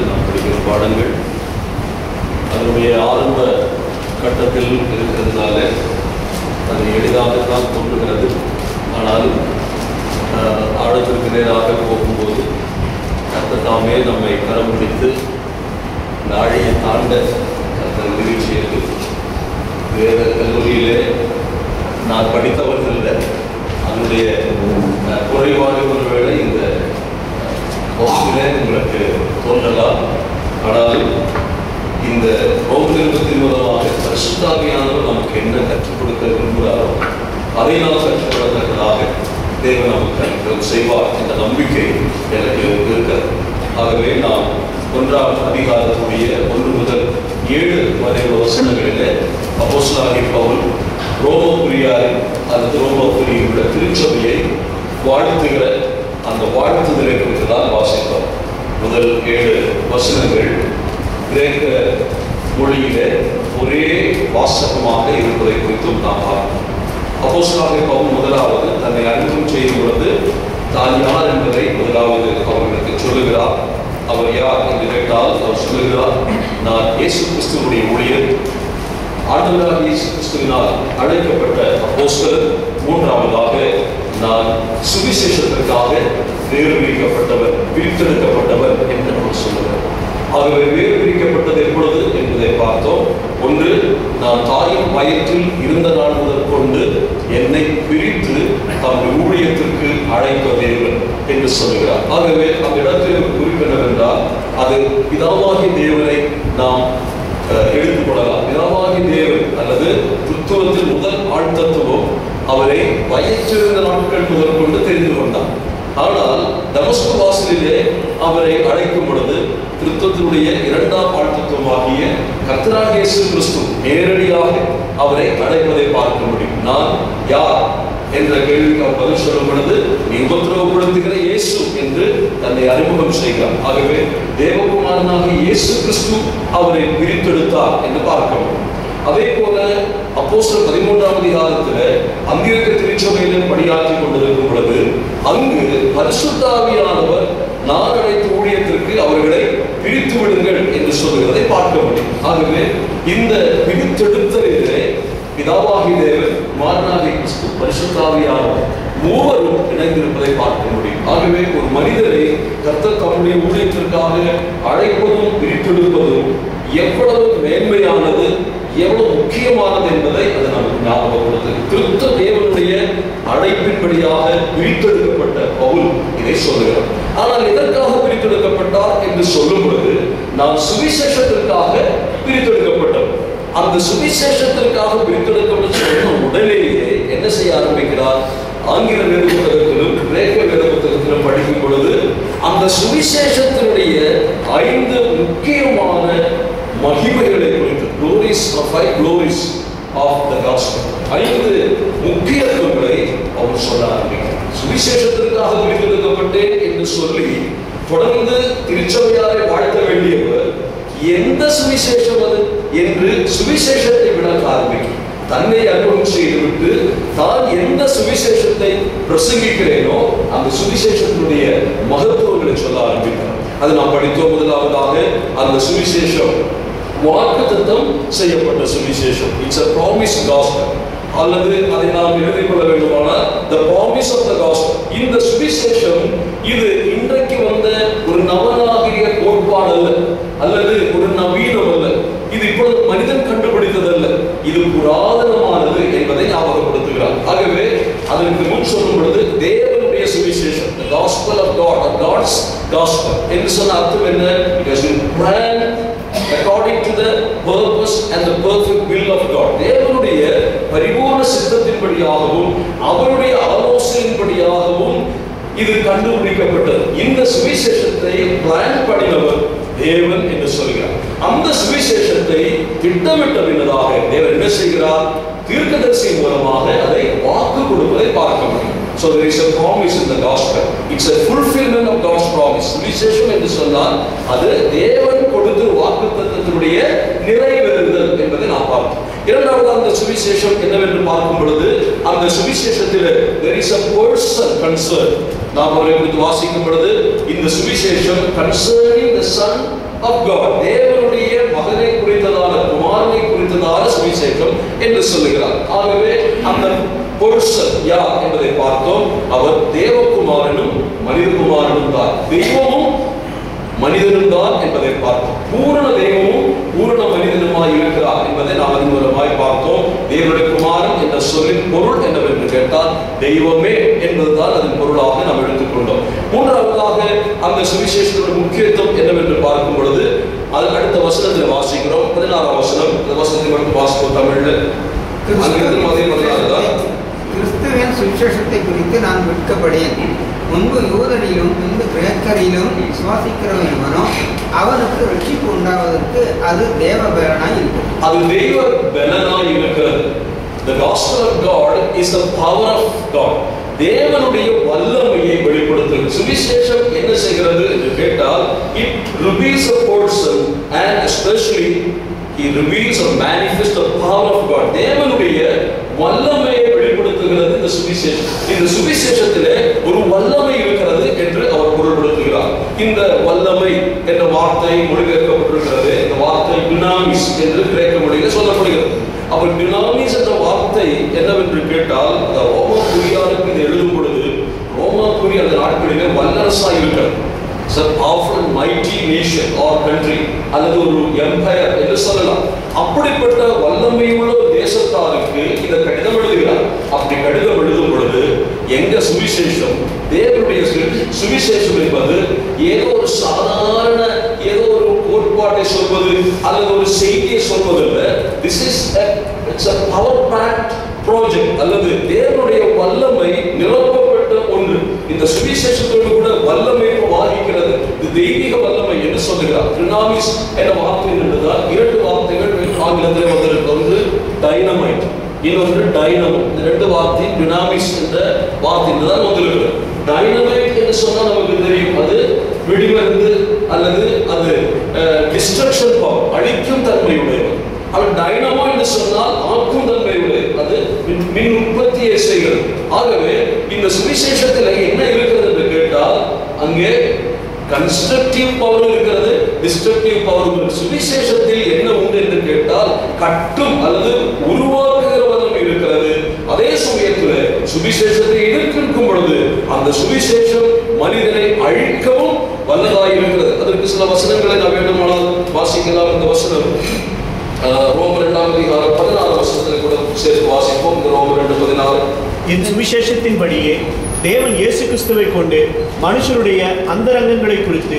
நாம் படிக்கிற பாடங்கள் அதனுடைய ஆரம்ப கட்டத்தில் இருக்கிறதுனால அது எளிதாகத்தான் தோன்றுகிறது. ஆனால் ஆழத்திற்கு நேராக போகும்போது தாமே நம்மை கரம் பிடித்து இந்த ஆழையை தாண்ட நிகழ்ச்சியது. வேத கல்லூரியிலே நான் படித்தவர்கள் அதனுடைய குறைபாடு ஒருவேளை இந்த வகுப்பிலே உங்களுக்கு தோன்றலாம். ஆனால் இந்த ரோமத்தின் மூலமாக பரிசுத்தாவியானவர் நமக்கு என்ன கற்றுக் கொடுக்க விரும்புகிறாரோ அதை நாம் கற்றுக்கொள்ளத்தக்கதாக தேவன் நமக்கு செய்வார் என்ற நம்பிக்கை எனக்கு இருக்கிறது. ஆகவே நாம் 1ஆம் அதிகாரத்துடைய 1 முதல் 7 வரை உள்ள வசனங்களிலே அப்போஸ்தலனாகிய பவுல் ரோமபுரியாரின் அல்லது ரோமபுரியுள்ள திருச்சபையை வாழ்த்துகிற அந்த வாழ்த்துதலை குறித்து தான் வாசித்தோம். முதல் 7 வசனங்கள் கிரேக்க மொழியிலே ஒரே வாசகமாக இருப்பதை குறித்தும் நாம் பார்ப்போம். அப்போஸ்தலனாகிய பவுல் முதலாவது தன்னை அறிமுகம் செய்யும் பொழுது தான் யார் என்பதை முதலாவது அவர்களுக்கு சொல்லுகிறார். அவர் யார் என்று கேட்டால் அவர் சொல்லுகிறார், நான் இயேசு கிறிஸ்துவுடைய ஊழியர், ஆண்டவராகிய இயேசு கிறிஸ்துவினால் அழைக்கப்பட்ட அப்போஸ்தலர். மூன்றாவதாக நான் சுவிசேஷத்திற்காக வேறுபிரிக்கப்பட்டவர், பிரித்தெடுக்கப்பட்டவர் என்று அவர் சொல்லுகிறார். ஆகவே வேறு பிரிக்கப்பட்டது எப்பொழுது என்பதை பார்த்தோம். ஒன்று, நான் தாயின் வயிற்றில் இருந்த நாள் முதல் கொண்டு என்னை பிரித்து தம்முடைய ஊழியத்திற்கு அழைத்த தேவன் என்று சொல்லுகிறார். ஆகவே அந்த இடத்தில் ஒரு குறிப்பு என்னவென்றால், அது பிதாவாகிய தேவனை நாம் எடுத்துக்கொள்ளலாம். பிதாவாகிய தேவன் அல்லது கிறிஸ்துவத்தின் முதல் ஆழ்த்தத்துவம் அவரை வயிற்றிருந்த நாட்கள் முதல் கொண்டு தெரிந்து கொண்டார். ஆனால் தமஸ்கு வாசலிலே அவரை அழைக்கும் பொழுது கிறிஸ்துவத்தினுடைய 2ஆம் ஆழ்த்தத்துவமாகிய கர்த்தராகிய இயேசு கிறிஸ்து நேரடியாக அவரை அழைப்பதை பார்க்க முடியும். நான் யார் என்ற கேள்விக்கு அவர் பதில் சொல்லும் பொழுது, நீ உபத்திரவப்படுத்துகிற இயேசு என்று தன்னை அறிமுகம் செய்கிறார். ஆகவே தேவகுமாரனாக இயேசு கிறிஸ்து அவரை பிரித்தெடுத்தார் என்று பார்க்க முடியும். அதே போல அப்போஸ்தலர் 13ஆம் அதிகாரத்தில் அந்தியோக்கிய திருச்சபையிலே பணியாற்றி கொண்டிருக்கும் பொழுது அங்கு பரிசுத்த ஆவியானவர் நான் அழைத்த ஊழியத்திற்கு அவர்களை பிரித்து விடுங்கள் என்று சொல்லுகிறதை பார்க்க முடியும். ஆகவே இந்த பிரித்தெடுத்தலிலே பிதாவாகிய தேவன், குமாரனாகிய கிறிஸ்து, பரிசுத்த ஆவியானவர் மூவரும் இணைந்திருப்பதை பார்க்க முடியும். ஆகவே ஒரு மனிதரை கர்த்தர் தம்முடைய ஊழியத்திற்காக அழைப்பதும் பிரித்தெடுப்பதும் எவ்வளவு மேன்மையானது, எவ்வளவு முக்கியமானது என்பதை அது நமக்கு ஞாபகப்படுத்தும். கிறிஸ்து தேவனுடைய அழைப்பின்படியாக பிரித்தெடுக்கப்பட்ட பவுல் இதை சொல்லுகிறார். ஆனால் எதற்காக பிரித்தெடுக்கப்பட்டார் என்று சொல்லும் பொழுது, நான் சுவிசேஷத்திற்காக பிரித்தெடுக்கப்பட்டவர். அந்த சுவிசேஷத்திற்காக பிரித்தெடுக்கப்பட்ட சொன்ன உடனேயே என்ன செய்ய ஆரம்பிக்கிறார்? ஆங்கில வேத புத்தகத்திலும் கிரேக்க வேத புத்தகத்திலும் படிக்கும் பொழுது அந்த சுவிசேஷத்தினுடைய 5 முக்கியமான மகிமைகளை குறித்து, five glories of the gospel, 5 முக்கியத்துவங்களை அவர் சொல்ல ஆரம்பிக்கிறார். சுவிசேஷத்திற்காக பிரித்தெடுக்கப்பட்டேன் என்று சொல்லி தொடர்ந்து திருச்சபையாரை வாழ்த்த வேண்டியவர் எந்த சுவிசேஷம் அது என்று சுவிசேஷத்தை விளக்க ஆரம்பிக்கிறார். தன்னை அறிமுகம் செய்துவிட்டு தான் எந்த சுவிசேஷத்தை பிரசங்கிக்கிறேனோ அந்த சுவிசேஷத்தினுடைய மகத்துவங்களை சொல்ல ஆரம்பிக்கிறார். அது நாம் படித்தோம். முதலாவதாக அந்த சுவிசேஷம் வாக்குத்தத்தம் செய்யப்பட்ட சுவிசேஷம். It's a promised gospel. அல்லது அதை நாம் எழுதிக் கொள்ள வேண்டுமானால் the promise of the gospel. இந்த சுவிசேஷம் இது இன்றைக்கு வந்த ஒரு நவநாகரிக கோட்பாடு அல்ல, அல்லது ஒரு நவீனம் அல்ல. இது இப்பொழுது மனிதன் கண்டுபிடித்ததல்ல, இது புராதனமானது என்பதை ஞாபகப்படுத்துகிறார். ஆகவே அதற்கு முன் சொல்லும் பொழுது தேவனுடைய சுவிசேஷம், the gospel of God, or God's gospel என்று சொன்ன அர்த்தம் என்ன? It has been planned according to the purpose and the perfect will of God. தேவனுடைய பரிபூர்ண சித்தத்தின்படியாகவும் அவருடைய ஆலோசனையின்படியாகவும் இது கண்டுபிடிக்கப்பட்டது. இந்த சுவிசேஷத்தை பிளான் பண்ணினவர் தேவன் என்று சொல்கிறார். அந்த சுவிசேஷத்தை திட்டமிட்ட பின்னதாக தேவன் என்ன செய்கிறார்? தீர்க்கதரிசி மூலமாக அதை வாக்கு கொடுப்பதை பார்க்க முடியும். So there is a promise in the gospel. It's a fulfillment of God's promise. சுவிசேஷம் என்று சொன்னால் அது தேவன் கொடுத்த வாக்குத்தத்தத்தினுடைய நிறைவேறுதல் என்பதை நாம் பார்ப்போம். இரண்டாவது அந்த சுவிசேஷம் என்னவென்று பார்க்கும் பொழுது அந்த சுவிசேஷத்தில் there is a person concerned. நாம் அவரை குறித்து வாசிக்கும் பொழுது இந்த சுவிசேஷம் concerning the son of God, தேவனுடைய மகனை குறித்ததான, குமாரனை குறித்ததான சுவிசேஷம் என்று சொல்லுகிறார். ஆகவே அந்த பொருஷன் யார் என்பதை பார்த்தோம். அவர் தேவகுமாரனும் மனிதகுமாரனும் தான், தெய்வமும் மனிதனும் தான் என்பதை பார்த்தோம். பூரண தெய்வமும் பூரண மனிதனுமாய் இருக்கிறார் என்பதை நாம் அதன் மூலமாய் பார்த்தோம். தேவனுடைய குமாரன் என்ற சொல்லின் பொருள் என்னவென்று கேட்டால் தெய்வமே என்பதுதான் அதன் பொருளாக நாம் எடுத்துக்கொண்டோம். மூன்றாவதாக அந்த சுவிசேஷத்தோட முக்கியத்துவம் என்னவென்று பார்க்கும் பொழுது அதற்கு அடுத்த வசனத்தில் வாசிக்கிறோம். 16ஆம் வசனம். அந்த வசனத்தை மட்டும் வாசிப்போம் தமிழ்ல. கிறிஸ்துவின் சுவிசேஷத்தை குறித்து நான் வெட்கப்படேன். முன்பு யூதரிலும் பின்பு கிரேக்கரிலும் விசுவாசிக்கிறவனோ அவனுக்கு ரட்சிப்பு உண்டாவதற்கு அது தேவ பலனாய் இருக்கிறது. அது தெய்வ பலனாய் இருக்கிறது. The gospel of God is the power of God. தேவனுடைய வல்லமையை வெளிப்படுத்துகிறது. சுவிசேஷம் என்ன செய்கிறது என்று கேட்டால் it reveals a person and especially he reveals or manifests the power of God. தேவனுடைய வல்லமையை வெளிப்படுத்துகிறது இந்த சுவிசேஷம். இந்த சுவிசேஷத்திலே ஒரு வல்லமை இருக்கிறது என்று அவர் பொருள்படுத்துகிறார். இந்த வல்லமை என்ற வார்த்தை மொழிபெயர்க்கப்பட்டிருக்கிறது. இந்த வார்த்தை டினாமிஸ் என்று கிரேக்க மொழியில் சொல்லப்படுகிறது. அப்ப டினாமிஸ் என்ற வார்த்தை என்னவென்று கேட்டால் ரோமாபுரியாருக்கு இது எழுதும் பொழுது ரோமாபுரி அந்த நாட்களிலே வல்லரசாக இருக்கிறது. It's a powerful and mighty nation or country, அல்லது ஒரு empire என்று சொல்லலாம். அப்படிப்பட்ட வல்லமையுள்ள தேசத்தாருக்கு இந்த கடிதம் எழுதுகிறார். அப்படி கடிதம் எழுதும் பொழுது எங்க சுவிசேஷம், தேவனுடைய சுவிசேஷம் என்பது ஏதோ ஒரு சாதாரண ஏதோ ஒரு கோட்பாட்டை சொல்வது அல்லது ஒரு செய்தியை சொல்வதல்ல. This is it's a power packed project, அல்லது தேவனுடைய வல்லமை நிரப்பப்பட்ட ஒன்று. இந்த சுவிசேஷத்தோடு கூட வல்லமை வாகிக்கிறது. இது தெய்வீக வல்லமை என்று சொல்லுகிறார். டினாமிஸ் என்ற வார்த்தை என்றால் இரண்டு வார்த்தைகள் ஆங்கிலத்தில் வந்திருக்கு. ஒன்று டைனமைட், இன்னொன்று டைனமோ. இந்த ரெண்டு வார்த்தை டினாமிஸ் என்ற வார்த்தை தான் வந்திருக்கிறது. டைனமைட் என்று சொன்னால் நமக்கு தெரியும், அது வெடிமருந்து அல்லது அது டிஸ்ட்ரக்ஷன் பவர், அழிக்கும் தன்மையுடையது. அவர் டைனமோ என்று சொன்னால் ஆக்கும் தன்மையுடையது, அது மின் உற்பத்தியை செய்கிறது. ஆகவே இந்த சுவிசேஷத்தில் என்ன இருக்கிறது என்று கேட்டால் அங்கே கன்ஸ்ட்ரக்டிவ் பவர் இருக்கிறது, டிஸ்ட்ரக்டிவ் பவர் இருக்கிறது. சுவிசேஷத்தில் என்ன உண்டு என்று கேட்டால் கட்டும் அல்லது உருவாக்குகிற வல்லமை இருக்கிறது. அதே சமயத்தில் சுவிசேஷத்தை எதிர்க்கும் பொழுது அந்த சுவிசேஷம் மனிதனை அழிக்கவும் வல்லதாய் இருக்கிறது. அதற்கு சில வசனங்களை நாம் வேண்டுமானால் வாசிக்கலாம். இந்த வசனம் ரோமர் 2ஆம் அதிகாரம் 16ஆம் வசனத்தில் கூட சேர்த்து வாசிப்போம். ரோமர் 2:16. இந்த சுவிசேஷத்தின்படியே தேவன் இயேசு கிறிஸ்துவை கொண்டு மனுஷருடைய அந்தரங்கங்களை குறித்து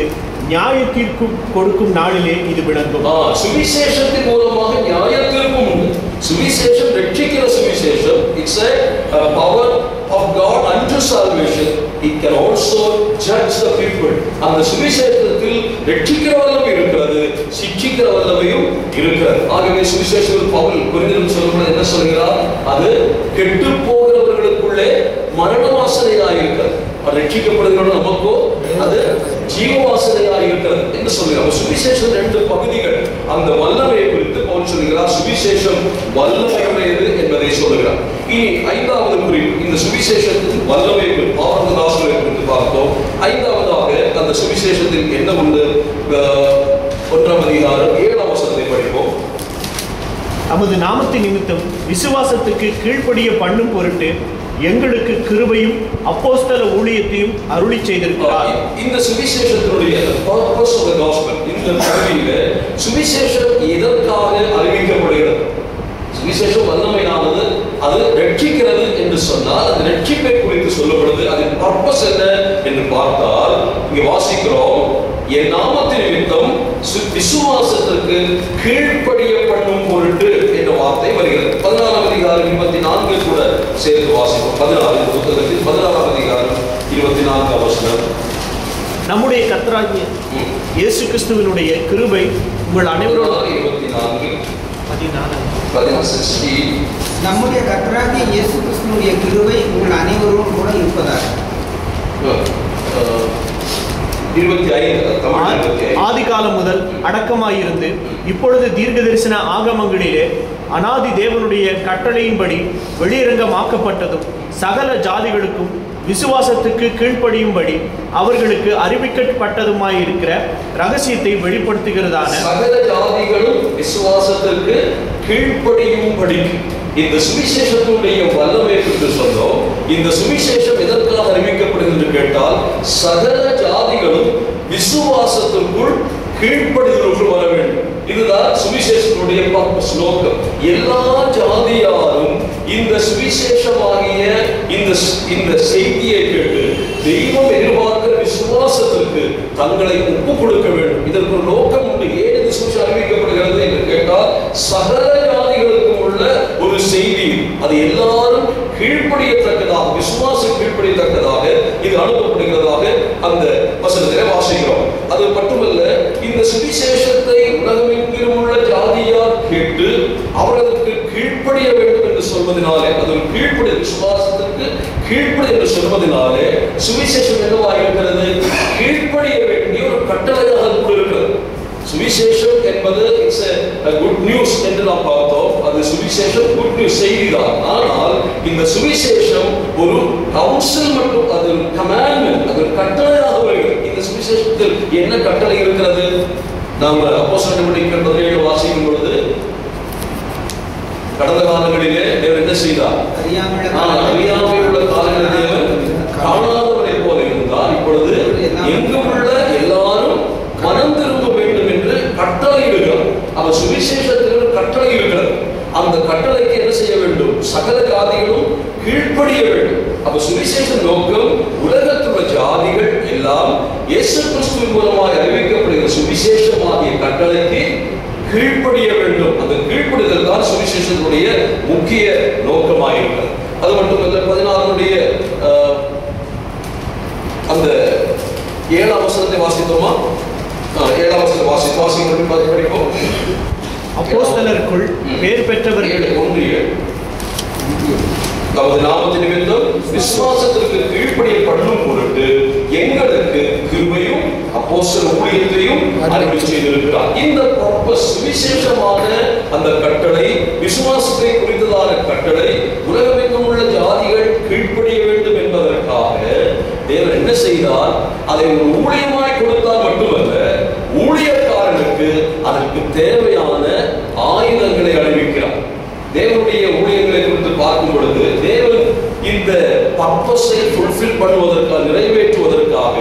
நியாய தீர்ப்பு கொடுக்கும் நாளிலே இது விளங்கும். சுவிசேஷத்தின் மூலமாக நியாய தீர்ப்பும் உண்டு. சுவிசேஷம் ரட்சிக்கிற சுவிசேஷம். It's a power of God unto salvation. It can also judge the people. அந்த சுவிசேஷத்தில் ரட்சிக்கிற வல்லமை இருக்கிறது, சிட்சிக்கிற வல்லமையும் இருக்கிறது. ஆகவே சுவிசேஷத்தில் பவுல் கொரிந்தியருக்கு சொல்லும்போது என்ன சொல்கிறார்? அது கெட்டு போகிறவர்களுக்குள்ளே மரண வாசனையாக இருக்கிறது, ரட்சிக்கப்படுகிற நமக்கோ அது ஜீவ வாசனையாக இருக்கிறது என்று சொல்கிறார். சுவிசேஷம் ரெண்டு பகுதிகள். அந்த வல்லமையை குறித்து பவுல் சொல்கிறார், சுவிசேஷம் வல்லமையுடையது என்பதை சொல்கிறார். இனி ஐந்தாவது குறிப்பு, இந்த சுவிசேஷத்தின் வல்லமை குறித்து பார்த்தோம். ஐந்தாவதாக அந்த சுவிசேஷத்தில் என்ன உண்டு? 1ஆம் அதிகாரம் 7ஆம் வசனத்தை படிப்போம். நமது நாமத்தின் நிமித்தம் விசுவாசத்துக்கு கீழ்ப்படிய பண்ணும் பொருட்டு எங்களுக்கு கிருபையும் அப்போஸ்தல ஊழியத்தையும் அருளி செய்திருக்கிறார். இந்த சுவிசேஷத்தினுடைய purpose of the gospel, இந்த பகுதியில சுவிசேஷம் எதற்காக அறிவிக்கப்படுகிறது? சுவிசேஷம் வல்லமையானது, அது ரட்சிக்கிறது என்று சொன்னால் அது ரட்சிப்பை குறித்து சொல்லப்படுது. அதன் பர்பஸ் என்ன என்று பார்த்தால் இங்கே வாசிக்கிறோம், என் நாமத்தின் நிமித்தம் விசுவாசத்திற்கு கீழ்ப்படிய பண்ணும் பொருட்டு என்ற வார்த்தை வருகிறது. 14ஆம் அதிகாரம் 24 கூட சேர்த்து வாசிப்போம். 16 புத்தகத்தில் 16ஆம் அதிகாரம் 24ஆம் வசனம். நம்முடைய கர்த்தராகிய இயேசு கிறிஸ்துவினுடைய கிருபை உங்கள் அனைவரோடும் 16 நம்முடைய கர்த்தராகிய இயேசு கிறிஸ்துவினுடைய கிருபை உங்கள் அனைவரோடும் கூட இருப்பதாக. 25 ஆதி காலம் முதல் அடக்கமாயிருந்து இப்பொழுது தீர்க்க தரிசன ஆகமங்களிலே அனாதி தேவனுடைய கட்டளையின்படி வெளியரங்கமாக்கப்பட்டதும் சகல ஜாதிகளுக்கும் விசுவாசத்துக்கு கீழ்ப்படியும்படி அவர்களுக்கு அறிவிக்கப்பட்டதுமாயிருக்கிற ரகசியத்தை வெளிப்படுத்துகிறதான சகல ஜாதிகளும் விசுவாசத்திற்கு கீழ்ப்படியும்படி இந்த சுவிசேஷத்துடைய வல்லமை என்று சொன்னோம். இந்த சுவிசேஷம் எதற்காக அறிவிக்கப்படுகிறது கேட்டால் சகல ஜாதிகளும் விசுவாசத்திற்குள் கீழ்ப்படிதலுக்குள் வர வேண்டும். இதுதான் சுவிசேஷத்துடைய பர்பஸ், நோக்கம். எல்லா ஜாதியாரும் இந்த சுவிசேஷமாகிய இந்த செய்தியை கேட்டு தெய்வம் எதிர்பார்க்கிற விசுவாசத்திற்கு தங்களை ஒப்பு கொடுக்க வேண்டும். இதற்கு ஒரு நோக்கம் உண்டு. ஏன் இந்த சுவிசேஷம் அறிவிக்கப்படுகிறது என்று கேட்டால் சகல ஜாதிகளுக்கும் உள்ள ஒரு செய்தி, அது எல்லாரும் கீழ்ப்படியத்தக்கதாக, விசுவாசம் கீழ்ப்படியத்தக்கதாக இது அனுப்பப்படுகிறதாக அந்த வசனத்திலே வாசிக்கிறோம். அது மட்டுமல்ல, இந்த சுவிசேஷத்தை உலகமெங்கிலும் உள்ள ஜாதியார் கேட்டு அவர்களுக்கு கீழ்ப்படிய வேண்டும் என்று சொல்வதனாலே, அது ஒரு கீழ்ப்படி, விசுவாசத்திற்கு கீழ்ப்படி என்று சொல்வதனாலே சுவிசேஷம் என்னவாகிறது? கீழ்ப்படிய வேண்டிய ஒரு கட்டளையாக இருக்கிறது. சுவிசேஷம் என்பது இட்ஸ் a good news என்று நாம் பார்த்தோம். அது சுவிசேஷம் குட் நியூஸ் செய்திதான். ஆனால் இந்த சுவிசேஷம் ஒரு கவுன்சில் மற்றும் அது ஒரு கமாண்ட்மென்ட், அது ஒரு கட்டளையாக வருகிறது. இந்த சுவிசேஷத்தில் என்ன கட்டளை இருக்கிறது? நாம் அப்போஸ்தலர் நடவடிக்கைகள் 17 வாசிக்கும் பொழுது கடந்த காலங்களிலே தேவன் என்ன செய்தார்? அறியாமையில் உள்ள காலங்களில் தேவன் காணாதவரை போல இருந்தார். இப்பொழுது எங்கும் உள்ள எல்லாரும் மனம் திரும்ப வேண்டும் என்று கட்டளை இருக்கிறார். அவர் சுவிசேஷத்தில் ஒரு கட்டளை இருக்கிறது. அந்த கட்டளைக்கு என்ன செய்ய வேண்டும்? சகல ஜாதிகளும் கீழ்ப்படிய வேண்டும். அப்ப சுவிசேஷ நோக்கம் உலகத்தில் உள்ள ஜாதிகள் எல்லாம் இயேசு கிறிஸ்துவின் மூலமாக அறிவிக்கப்படுகிற சுவிசேஷமாகிய கட்டளைக்கு கீழ்ப்படிய வேண்டும். அந்த கீழ்ப்படிதல் தான் சுவிசேஷத்தினுடைய முக்கிய நோக்கமாக இருக்கிறது. அது மட்டுமல்ல, 16 அந்த 7ஆம் வசனத்தை வாசித்தோமா? 7ஆம் வசனத்தை வாசிக்கும் படிப்போம். அப்போஸ்தலருக்குள் பேர் பெற்றவர்கள் தமது நாமத்தின் நிமித்தம் விசுவாசத்திற்கு கீழ்ப்படியப்படும் பொருட்டு எங்களுக்கு கிருபையும் அப்போஸ்தல ஊழியத்தையும் அருளி செய்திருக்கிறார். இந்த பர்பஸ், விசேஷமான அந்த கட்டளை, விசுவாசத்தை குறித்ததான கட்டளை, உலகமெங்கும் உள்ள ஜாதிகள் கீழ்ப்படிய வேண்டும் என்பதற்காக தேவன் என்ன செய்தார்? அதை ஒரு ஊழியமாய் கொடுத்தால் மட்டுமல்ல, ஊழியக்காரனுக்கு அதற்கு தேவையான ஆயுதங்களை அறிவிக்கிறார். தேவனுடைய ஊழியங்களை குறித்து பார்க்கும் பொழுது தேவன் இந்த பர்பஸை ஃபுல்ஃபில் பண்ணுவதற்காக, நிறைவேற்றுவதற்காக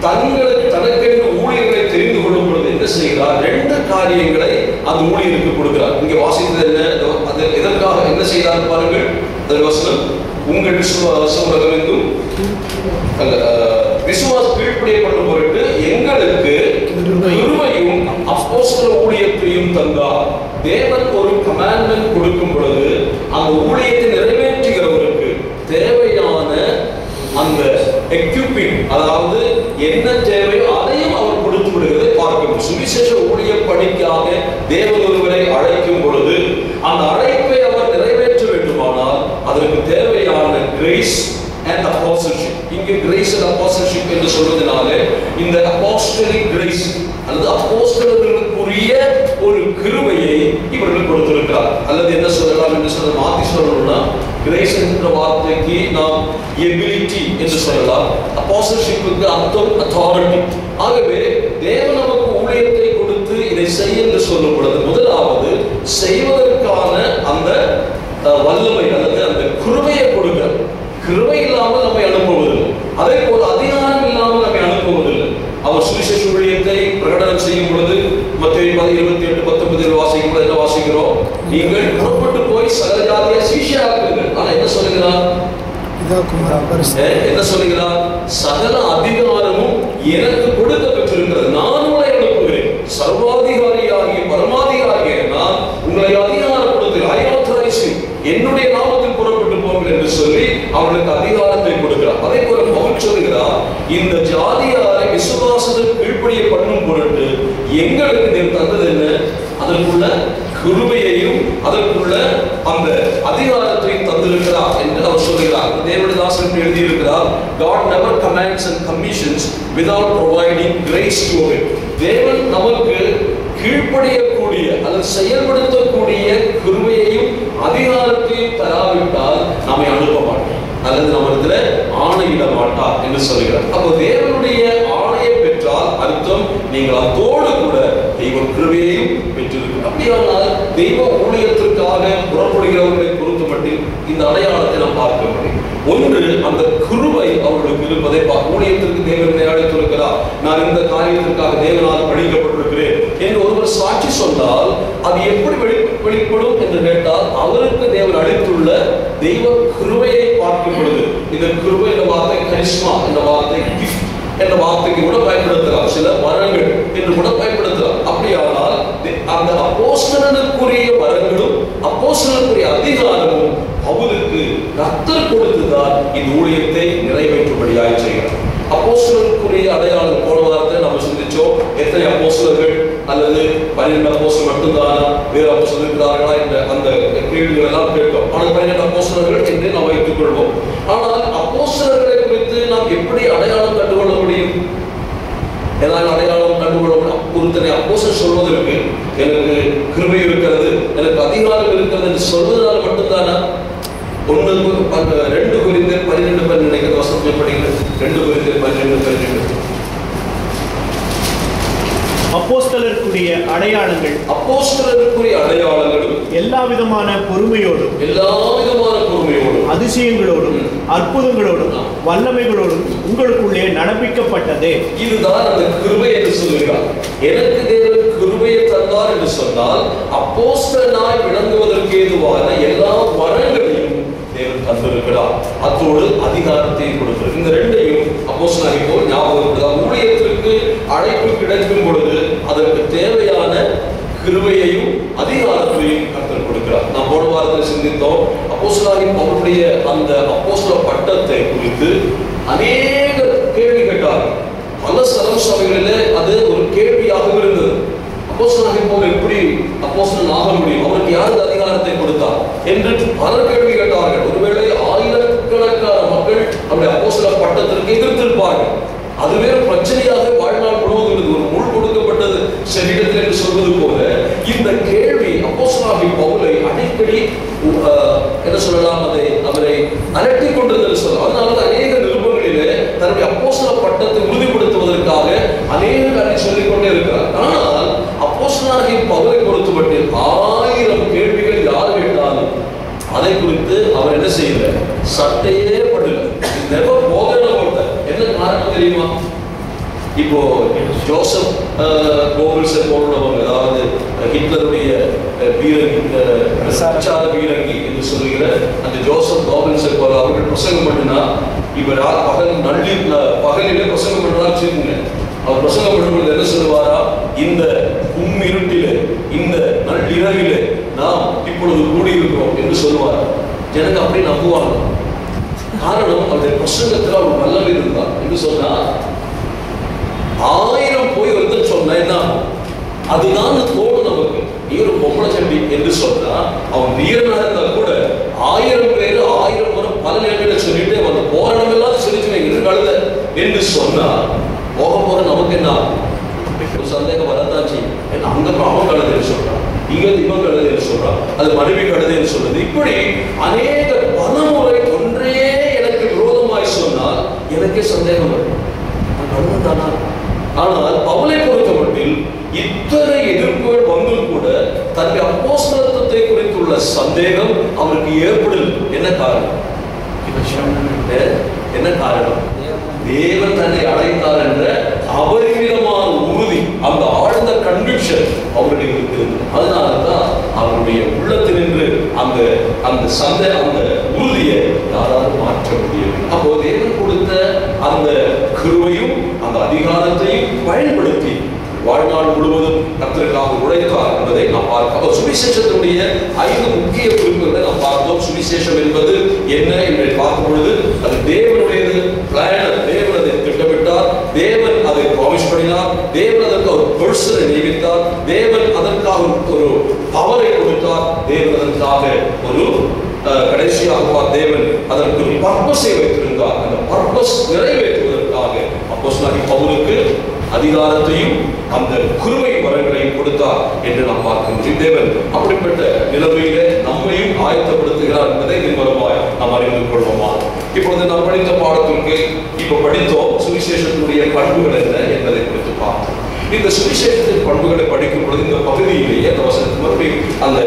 தனக்கென்று ஊழியர்களை தெரிந்து கொள்ளும் பொழுது என்ன செய்கிறார்? 2 காரியங்களை அந்த ஊழியருக்கு கொடுக்கிறார். இங்கே வாசித்தது என்ன? அது எதற்காக என்ன செய்தார் பாருங்கள். அந்த வசனம், உங்கள் விசுவாசம் உலகமெங்கும் விசுவாசம் கீழ்ப்படியப்படும் பொருட்டு எங்களுக்கு கிருபையும் அப்போஸ்தல ஊழியத்தையும் தந்தார். தேவன் ஒரு கமாண்ட்மென்ட் கொடுக்கும் பொழுது அந்த ஊழியத்தை நிறைவேற்றுகிறவருக்கு தேவையான அந்த எக்யூப்பிங், அதாவது என்ன தேவையோ அதையும் அவர் கொடுத்து விடுகிறதை பார்க்கணும். சுவிசேஷ ஊழிய பணிக்காக தேவன் ஒருவரை அழைக்கும் பொழுது அந்த அழைப்பை அவர் நிறைவேற்ற வேண்டுமானால் அதற்கு தேவையான கிரேஸ் and apostleship. இங்கே கிரேஸ் and apostleship என்று சொல்வதனாலே இந்த apostolic grace அல்லது அப்போஸ்தலர்களுக்குரிய ஒரு கிருபையை இவர்கள் கொடுத்திருக்கிறார். அல்லது என்ன சொல்லலாம் என்று சொல்ல மாற்றி சொல்லணும்னா, கிரேஸ் என்ற வார்த்தைக்கு நாம் எபிலிட்டி என்று சொல்லலாம். அப்போஸ்டல்ஷிப்புக்கு அர்த்தம் அத்தாரிட்டி. ஆகவே தேவன் நமக்கு ஊழியத்தை கொடுத்து இதை செய்ய என்று சொல்லும் பொழுது முதலாவது செய்வதற்கான அந்த வல்லமை அல்லது அந்த கிருபையை கொடுக்கிறார். கிருபை இல்லாமல் நம்மை அனுப்புவதில்லை. அதே போல அதிகாரம் இல்லாமல் நம்மை அனுப்புவதில்லை. அவர் சுவிசேஷ ஊழியத்தை பிரகடனம் செய்யும் பொழுது மத்தேயு 28:19 வாசிக்கும் பொழுது என்ன வாசிக்கிறோம்? நீங்கள் புறப்பட்டு போய் சகல ஜாதியை சீஷராக்குங்கள். ஆனா என்ன சொல்லுகிறார்? என்ன சொல்லுகிறார்? சகல அதிகாரமும் எனக்கு கொடுக்க பெற்றிருக்கிறது, நான் உங்களை அனுப்புகிறேன். சர்வாதிகாரியாகிய பரமாதிகாரியாக நான் உங்களை அதிகாரப்படுத்துகிறேன். என்னுடைய நாமத்தில் புறப்பட்டு போங்கள் என்று சொல்லி அவர்களுக்கு அதிகாரத்தை கொடுக்கிறார். அதே போல பவுல் சொல்லுகிறார், இந்த ஜாதியாரை விசுவாசத்தில் கீழ்ப்படிய பண்ணும் பொருட்டு எங்களுக்கு தேவன் தந்தது என்ன? அதற்குள்ள கிருபையையும் அதற்குள்ள அந்த அதிகாரத்தையும் தந்திருக்கிறார் என்று அவர் சொல்லுகிறார். தேவனுடைய தாசன் எழுதியிருக்கிறார், God never commands and commissions without providing grace to it. தேவன் நமக்கு கீழ்ப்படியக்கூடிய அல்லது செயல்படுத்தக்கூடிய கிருபையையும் அதிகாரத்தையும் தராவிட்டால் நம்மை அனுப்ப மாட்டோம் அல்லது நம்மிடத்துல ஆணையிட என்று சொல்கிறார். அப்போ தேவனுடைய ஆணையை பெற்றால் அர்த்தம் நீங்கள் அதோடு கூட தெய்வ கிருபையையும் பெற்றிருக்கிறார். அப்படியானால் தெய்வ ஊழியத்திற்காக புறப்படுகிறவர்களை பொறுத்த மட்டும் இந்த அடையாளத்தை நாம் பார்க்க முடியும். ஒன்று, அந்த கிருபை அவர்களுக்கு இருப்பதை ஊழியத்திற்கு தேவனை அழைத்திருக்கிறார், நான் இந்த காரியத்திற்காக தேவனால் பணிக்கப்பட்டிருக்கிறேன் என்று ஒருவர் சாட்சி சொன்னால் அது எப்படி வெளிப்படும் என்று கேட்டால் அவருக்கு தேவன் அளித்துள்ள தெய்வ கிருபையை பார்க்கும் பொழுது, இந்த கிருபை என்ற வார்த்தை கரிஸ்மா என்ற வார்த்தை, கிஃப்ட் என்ற வார்த்தைக்கு கூட பயன்படுத்தலாம், சில வரங்கள் என்று கூட பயன்படுத்தலாம். அப்படியானால் அந்த அப்போஸ்தலனுக்குரிய வரங்களும் அப்போஸ்தலனுக்குரிய அதிகாரமும் அவருக்கு கர்த்தர் கொடுத்துதான் இந்த ஊழியத்தை நிறைவேற்றும்படியாக செய்கிறார். அப்போஸ்தலனுக்குரிய அடையாளம் போன வாரத்தை நம்ம சிந்திச்சோம். எத்தனை அப்போஸ்தலர்கள் அல்லது 12 அப்போஸ்தலர் மட்டும்தானா, வேறு அப்போஸ்தலர் இருக்கிறார்களா என்ற அந்த கேள்விகள் எல்லாம் கேட்டோம். ஆனால் 12 அப்போஸ்தலர்கள் என்று நாம் வைத்துக் கொள்வோம். ஆனால் அப்போஸ்தலர்களை குறித்து நாம் எப்படி அடையாளம் கண்டுகொள்ள முடியும்? ஏதாவது அடையாளம் கண்டுகொள்ள முடியும்? ஒருத்தனை அப்போஸ்தலர் சொல்வதற்கு எனக்கு கிருபை இருக்கிறது, எனக்கு அதிகாரம் இருக்கிறது என்று சொல்வதனால் மட்டும்தானா? 2 கொரிந்தியர் 12 நினைக்கிற வசனத்தை படிக்கிறேன். 2 கொரிந்தியர் 12 அப்போஸ்தலருக்குரிய அடையாளங்களும் எல்லா விதமான பொறுமையோடும் அதிசயங்களோடும் அற்புதங்களோடும் வல்லமைகளோடும் உங்களுக்குள்ளே நடப்பிக்கப்பட்டதே. இதுதான் அந்த கிருபை என்று சொல்கிறார். எனக்கு தேவன் கிருபையை தந்தார் என்று சொன்னால் அப்போஸ்தலனாய் விளங்குவதற்கு ஏதுவான எல்லா வரங்களையும் தேவன் தந்திருக்கிறார். அத்தோடு அதிகாரத்தை கொடுக்கிறார். இந்த ரெண்டையும் அப்போஸ்தலனாகிய பவுல் ஞாபகம் இருக்கிறார். ஊழியத்திற்கு அழைப்பு கிடைக்கும் பொழுது அதற்கு தேவையான கிருபையையும் அதிகாரத்தையும் கர்த்தர் கொடுக்கிறார். நாம் போன வாரத்தில் சிந்தித்தோம். அப்போஸ்தலனாகிய பவுலுடைய அந்த அப்போஸ்தல பட்டத்தை குறித்து அநேக கேள்வி கேட்டார்கள். பல சபைகளிலே அது ஒரு கேள்வியாக இருந்தது. அப்போஸ்தலனாகிய பவுல் எப்படி அப்போஸ்தலன் ஆக முடியும், அவருக்கு யாருக்கு அதிகாரத்தை கொடுத்தார் என்று பல கேள்வி கேட்டார்கள். ஒருவேளை ஆயிரக்கணக்கான மக்கள் அவருடைய அப்போஸ்தல பட்டத்திற்கு எதிர்த்திருப்பார்கள். அதுவே பிரச்சனையாக வாழ்நாள் முழுவதும் ஒரு முள் கொடுக்கப்பட்டது சரீரத்தில் என்று சொல்வது போல இந்த கேள்வி அப்போஸ்தலனாகிய பவுலை அடிக்கடி என்ன சொல்லலாம், அவரை அலட்டிக் கொண்டிருந்தது சொல்லலாம். அதனால அநேக நிருபங்களிலே தன்னுடைய அப்போஸ்தல பட்டத்தை உறுதிப்படுத்துவதற்காக அநேக காரியத்தை சொல்லிக் கொண்டே இருக்கிறார். ஆனால் அப்போஸ்தலனாகிய பவுலை பொறுத்தமட்டில் 1000 கேள்விகள் யார் கேட்டாலும் அதை குறித்து அவர் என்ன செய்யல, சட்டையே படல. நெவர் போதன போட்ட. என்ன காரணம் தெரியுமா? இப்போ ஜோசப் கோபல்ஸை போன்றவங்க, அதாவது ஹிட்லருடைய பிரச்சார வீரங்கி என்று சொல்லுகிற அந்த ஜோசப் கோபல்ஸை போல அவர்கள் பிரசங்கம் பண்ணினா, இவர் பகலிலே பிரசங்கம் பண்றதா வச்சுக்கோங்க. அவர் பிரசங்கம் பண்ணும்போது என்ன சொல்லுவாரா, இந்த இருட்டிலே இந்த நள்ளிரவிலே நாம் இப்பொழுது கூடியிருக்கிறோம் என்று சொல்லுவார். எனக்கு அப்படி நம்புவாங்க. காரணம் அவருடைய பிரசங்கத்தில் அவர் வல்லமை இருந்தார் என்று சொன்னா 1000 போய் வந்து சொன்னா என்ன, அதுதான் தோணும் நமக்கு. நீ ஒரு பொம்பளை சண்டி என்று சொன்னா அவன் வீரனாக இருந்தா கூட 1000 பேர் 1000 முறை பல நேரங்களில் சொல்லிட்டு அந்த போராட்டம் எல்லாம் சொல்லிச்சு கழுத என்று சொன்னா போக போற நமக்கு என்ன ஒரு சந்தேகம் வரத்தான் செய்யும். ஏன்னா அங்க அவன் கழுதைன்னு சொல்றான், இங்க இவன் கழுதைன்னு சொல்றான், அது மனைவி கழுதைன்னு சொல்றது. இப்படி அநேக பலமுறை ஒன்றே எனக்கு விரோதமாய் சொன்னால் எனக்கே சந்தேகம் வரும், கழுதானா? ஆனால் பவுலை பொறுத்த மட்டில் இத்தனை எதிர்ப்புகள் வந்தும் கூட தன்னுடைய அப்போஸ்தலத்துவத்தை குறித்துள்ள சந்தேகம் அவருக்கு ஏற்படல். என்ன காரணம்? என்ன காரணம்? தேவன் தன்னை அழைத்தார் என்ற அபரிமிதமான உறுதி, அந்த ஆழ்ந்த கன்விக்ஷன் அவருடைய இருக்கிறது. அதனாலதான் அவருடைய உள்ளத்தினின்று அந்த உறுதியை யாராலும் மாற்ற முடியும். அப்போ தேவன் கொடுத்த அந்த கிருபையும் அந்த அதிகாரத்தையும் பயன்படுத்தி வாழ்நாள் முழுவதும் கர்த்தருக்காக உழைத்தார் என்பதை நாம் பார்க்கிறோம். சுவிசேஷத்தினுடைய 5 முக்கிய குறிப்புகளை நாம் பார்த்தோம். சுவிசேஷம் என்பது என்ன என்று பார்க்கும் பொழுது அது தேவனுடையது, பிளான், தேவன் அதை திட்டமிட்டார், தேவன் அதை ப்ராமிஸ் பண்ணினார், தேவன் அதற்கு ஒரு பர்சனை நியமித்தார், தேவன் அதற்காக ஒரு பவரை கொடுத்தார், தேவன் அதற்காக ஒரு கடைசியாக தேவன் அதற்கு ஒரு பர்பஸை வைத்திருந்தார். அந்த பர்பஸ் நிறைவேற்றுவதற்காக அப்போஸ்தலனாகிய பவுலுக்கு அதிகாரத்தையும் அந்த கிருபை வரங்களையும் கொடுத்தார் என்று நாம் பார்க்கின்றோம். தேவன் அப்படிப்பட்ட நிலைமையில நம்மையும் ஆயத்தப்படுத்துகிறார் என்பதை இதன் மூலமாக நாம் அறிந்து கொள்வோமா? இப்பொழுது நாம் படித்த பாடத்திற்கு இப்ப படித்தோம் சுவிசேஷத்தினுடைய பண்புகள் என்ன என்பதை குறித்து பார்த்தோம். இந்த சுவிசேஷத்தின் பண்புகளை படிக்கும் பொழுது இந்த பகுதியிலேயே அந்த வசனத்தை மறுபடியும் அந்த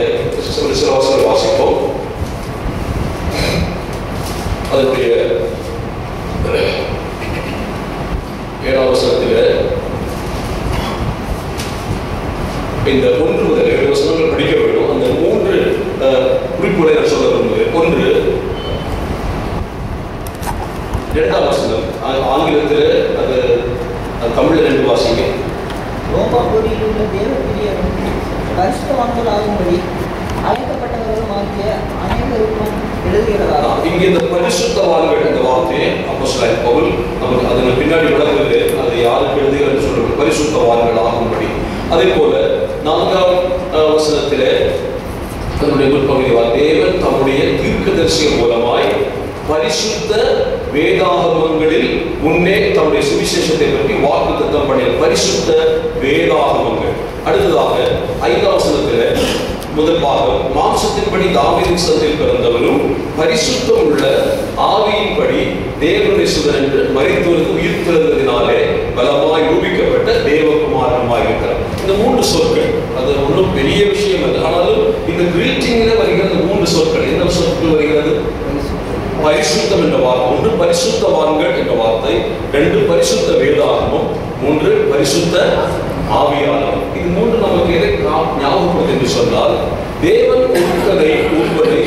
சில வசனம் வாசிப்போம். அதனுடைய 7ஆம் வசனத்தில் இந்த 1 முதல் 7 வசனங்கள் படிக்க வேண்டும். அந்த 3 குறிப்புகளை நான் சொல்ல விரும்புகிறேன். 1, 2ஆம் வசனம் ஆங்கிலத்தில் அது தமிழில் 2 வாசிங்க. ரோமாபுரியில் உள்ள தேவப்பிரியரும் பரிசுத்தவான்களாகும்படி அழைக்கப்பட்டவர்களும் ஆகிய அனைவருக்கும் எழுதுகிறதா? இங்கே இந்த பரிசுத்தவான்கள் இந்த வார்த்தையை அப்போஸ்தலன் பவுல் நமக்கு அதன் பின்னாடி விளக்குகிறது. அது யாருக்கு எழுதுகிறது சொல்றது? பரிசுத்தவான்கள் ஆகும்படி. அதே போல 4ஆம் வசனத்திலே அதனுடைய உட்பகுதி தேவன் தம்முடைய தீர்க்கதரிசிகள் மூலமாய் பரிசுத்த வேதாகமங்களில் முன்னே தம்முடைய சுவிசேஷத்தை பற்றி வாக்குத்தத்தம் பண்ணிய பரிசுத்த வேதாகமங்கள். அடுத்ததாக 5ஆம் வசனத்தில் முதல் பாகம் மாம்சத்தின்படி தாவீதின் சந்ததியில் பிறந்தவரும் பரிசுத்தம் உள்ள ஆவியின்படி தேவனுடைய சுதன் என்று மரித்தோருக்கு உயிர் திறந்ததினாலே பலமாய் ரூபிக்கப்பட்ட தேவகுமாரனுமாய் இருக்கிறார். இந்த 3 சொற்கள் அது ஒன்றும் பெரிய விஷயம் அல்ல. ஆனாலும் இந்த கிரீட்டிங்ல வருகிறது 3 சொற்கள். என்ன சொற்கள் வருகிறது? பரிசுத்தம் என்ற வார்த்தை. 1 பரிசுத்தவான்கள் என்ற வார்த்தை, 2 பரிசுத்த வேதாகமம், 3 பரிசுத்த ஆவியானவர். இது 3 நமக்கு எதை ஞாபகப்படுது என்று சொன்னால் தேவன் ஒருவரை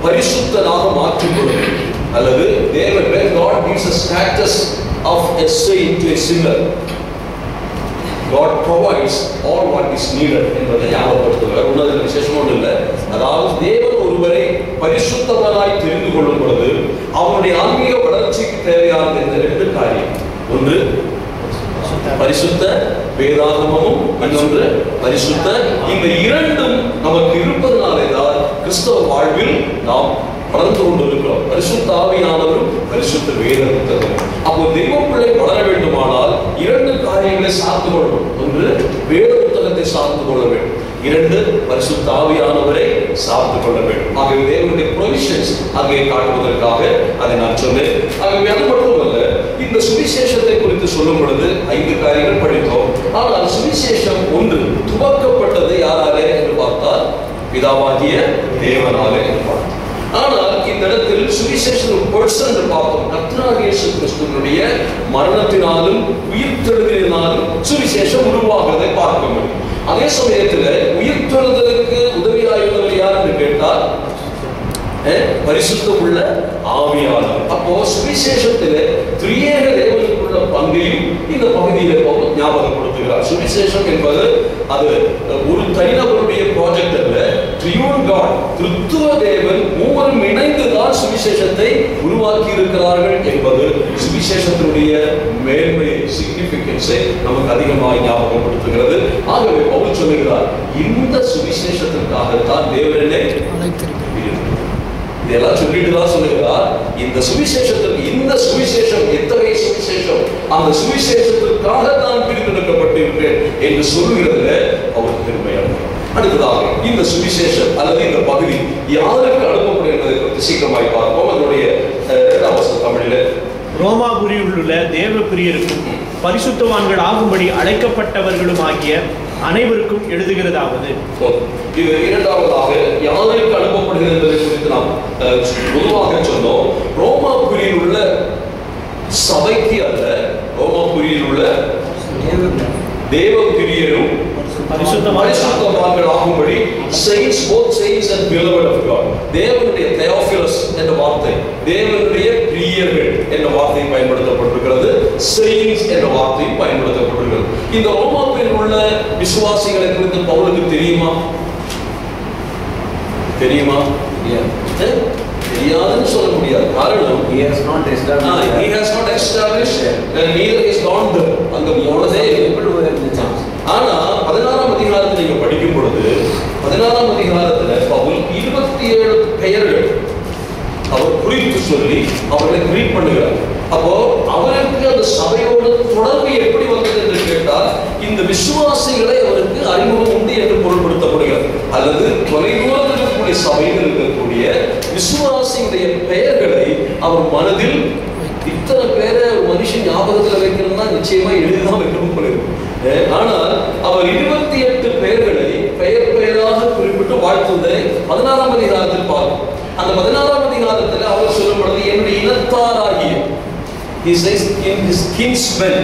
பரிசுத்தனாக மாற்றிக்கொள்வது அல்லது தேவன் God gives a status of a saint to a sinner. God provides all what is needed என்பதை ஞாபகப்படுத்துகிறார். உன்னத விசேஷம் ஒன்றும் இல்லை. அதாவது தேவன் ஒருவரை பரிசுத்தவனாய் தெரிந்து கொள்ளும் பொழுது அவனுடைய ஆன்மீக வளர்ச்சிக்கு தேவையானது இந்த 2 காரியம். 1 பரிசுத்த வேதாகமமும், இன்னொன்று பரிசுத்த. இந்த 2ம் நமக்கு இருப்பதனாலே தான் கிறிஸ்தவ வாழ்வில் நாம் வளர்ந்து கொண்டிருக்கிறோம். பரிசுத்த ஆவியானவரும் பரிசுத்த வேத புத்தகமும். அப்போ தெய்வ பிள்ளை வளர வேண்டுமானால் 2 காரியங்களை சார்ந்து கொள்ளணும். 1 வேத புத்தகத்தை சார்ந்து கொள்ள வேண்டும், 2 பரிசுத்த ஆவியானவரை சார்ந்து கொள்ள வேண்டும். ஆகவே தேவனுடைய ப்ரொவிஷன்ஸ் அங்கே காட்டுவதற்காக அதை நான் சொன்னேன். ஆகவே அது மட்டுமல்ல, இந்த சுவிசேஷத்தை குறித்து சொல்லும் பொழுது 5 காரியங்கள் படித்தோம். ஆனால் சுவிசேஷம் 1 துவக்கப்பட்டது யாராலே என்று பார்த்தால் பிதாவாகிய தேவனாலே என்று பார்த்தோம். ஆனால் இந்த இடத்தில் சுவிசேஷம் பர்சன் பார்த்தோம். கர்த்தராகிய இயேசு கிறிஸ்துவினுடைய மரணத்தினாலும் உயிர்த்தெழுதலினாலும் சுவிசேஷம் உருவாகுவதை பார்க்க முடியும். அதே சமயத்தில் உயிர்த்தெழுதலுக்கு உதவியாயிருந்தவர் யார் என்று கேட்டால் பரிசுத்தம் உள்ள ஆவியானவர். அப்போ சுவிசேஷத்திலே திரியேக தேவனுக்குள்ள பங்கையும் இந்த பகுதியிலே ஞாபகப்படுத்துகிறார். சுவிசேஷம் என்பது அது ஒரு தனிநபருடைய ப்ராஜெக்ட் அல்ல. ட்ரியூன் காட், திருத்துவ தேவன் மூவரும் இணைந்துதான் சுவிசேஷத்தை உருவாக்கி இருக்கிறார்கள் என்பது சுவிசேஷத்தினுடைய மேன்மை, சிக்னிபிகன்ஸை நமக்கு அதிகமாக ஞாபகப்படுத்துகிறது. ஆகவே பவுல் சொல்லுகிறார், இந்த சுவிசேஷத்திற்காகத்தான் தேவனே இதெல்லாம் சொல்லிட்டு தான் சொல்லுகிறார். இந்த சுவிசேஷத்திற்கு, இந்த சுவிசேஷம் எத்தகைய சுவிசேஷம், அந்த சுவிசேஷத்திற்காக தான் பிரித்தெடுக்கப்பட்டிருக்கிறேன் என்று சொல்லுகிறதுல அவர் பெருமையானவர். அடுத்ததாக இந்த சுவிசேஷம் அல்லது இந்த பகுதி யாருக்கு அனுப்பப்படும் என்பதை பற்றி சீக்கிரமாய் பார்ப்போம். அதனுடைய 2ஆம் வசனம் தமிழில் ரோமாபுரியில் உள்ள தேவ பிரியருக்கும் பரிசுத்தவான்கள் ஆகும்படி அழைக்கப்பட்டவர்களும் ஆகிய அனைவருக்கும் எழுதுகிறதாவது. இது 2ஆவதாக யாருக்கு அனுப்பப்படுகிறது என்பதை குறித்து நாம் பொதுவாக சொன்னோம். ரோமாபுரியில் உள்ள சபைக்கு அல்ல, ரோமாபுரியில் உள்ள தேவ பிரியரும் பரிசுத்தவான்கள் ஆகும்படி saints, both saints and beloved of God. தேவனுடைய theophilus என்ற வார்த்தை, தேவனுடைய பிரியர்கள் என்ற வார்த்தை பயன்படுத்தப்பட்டிருக்கிறது. saints என்ற வார்த்தை பயன்படுத்தப்பட்டிருக்கிறது. இந்த ரோமாபுரியில் உள்ள விசுவாசிகளை குறித்து பவுலுக்கு தெரியுமா? தெரியாதுன்னு சொல்ல முடியாது. காரணம் he has not established neither is gone there. அங்க போனதே எப்படி இருந்துச்சு. ஆனா 16ஆம் அதிகாரத்தை நீங்க படிக்கும் பொழுது 16ஆம் அதிகாரத்துல பவுல் 27 பெயர்கள் அவர் குறித்து சொல்லி அவர்களை கிரீட் பண்ணுகிறார். அப்போ அவருக்கு அந்த சபையோடு தொடர்பு எப்படி வந்தது என்று கேட்டால் இந்த விசுவாசிகளை அவருக்கு அறிமுகம் உண்டு என்று பொருள்படுத்தப்படுகிறது. அல்லது தொலைதூரத்தில் இருக்கக்கூடிய சபையில் இருக்கக்கூடிய விசுவாசியுடைய பெயர்களை அவர் மனதில், இத்தனை பேரை ஒரு மனுஷன் ஞாபகத்தில் வைக்கணும்னா நிச்சயமா எளிதாக வைக்கணும் போல இருக்கு. ஆனால் அவர் 28 பெயர்களை பெயர் பெயராக குறிப்பிட்டு வாழ்த்துவதை 16ஆம் அதிகாரத்தில் பார்க்கும். அந்த 16ஆம் அதிகாரத்தில் அவர் சொல்லப்படுது என்னுடைய இனத்தாராகிய, he says in his kinsmen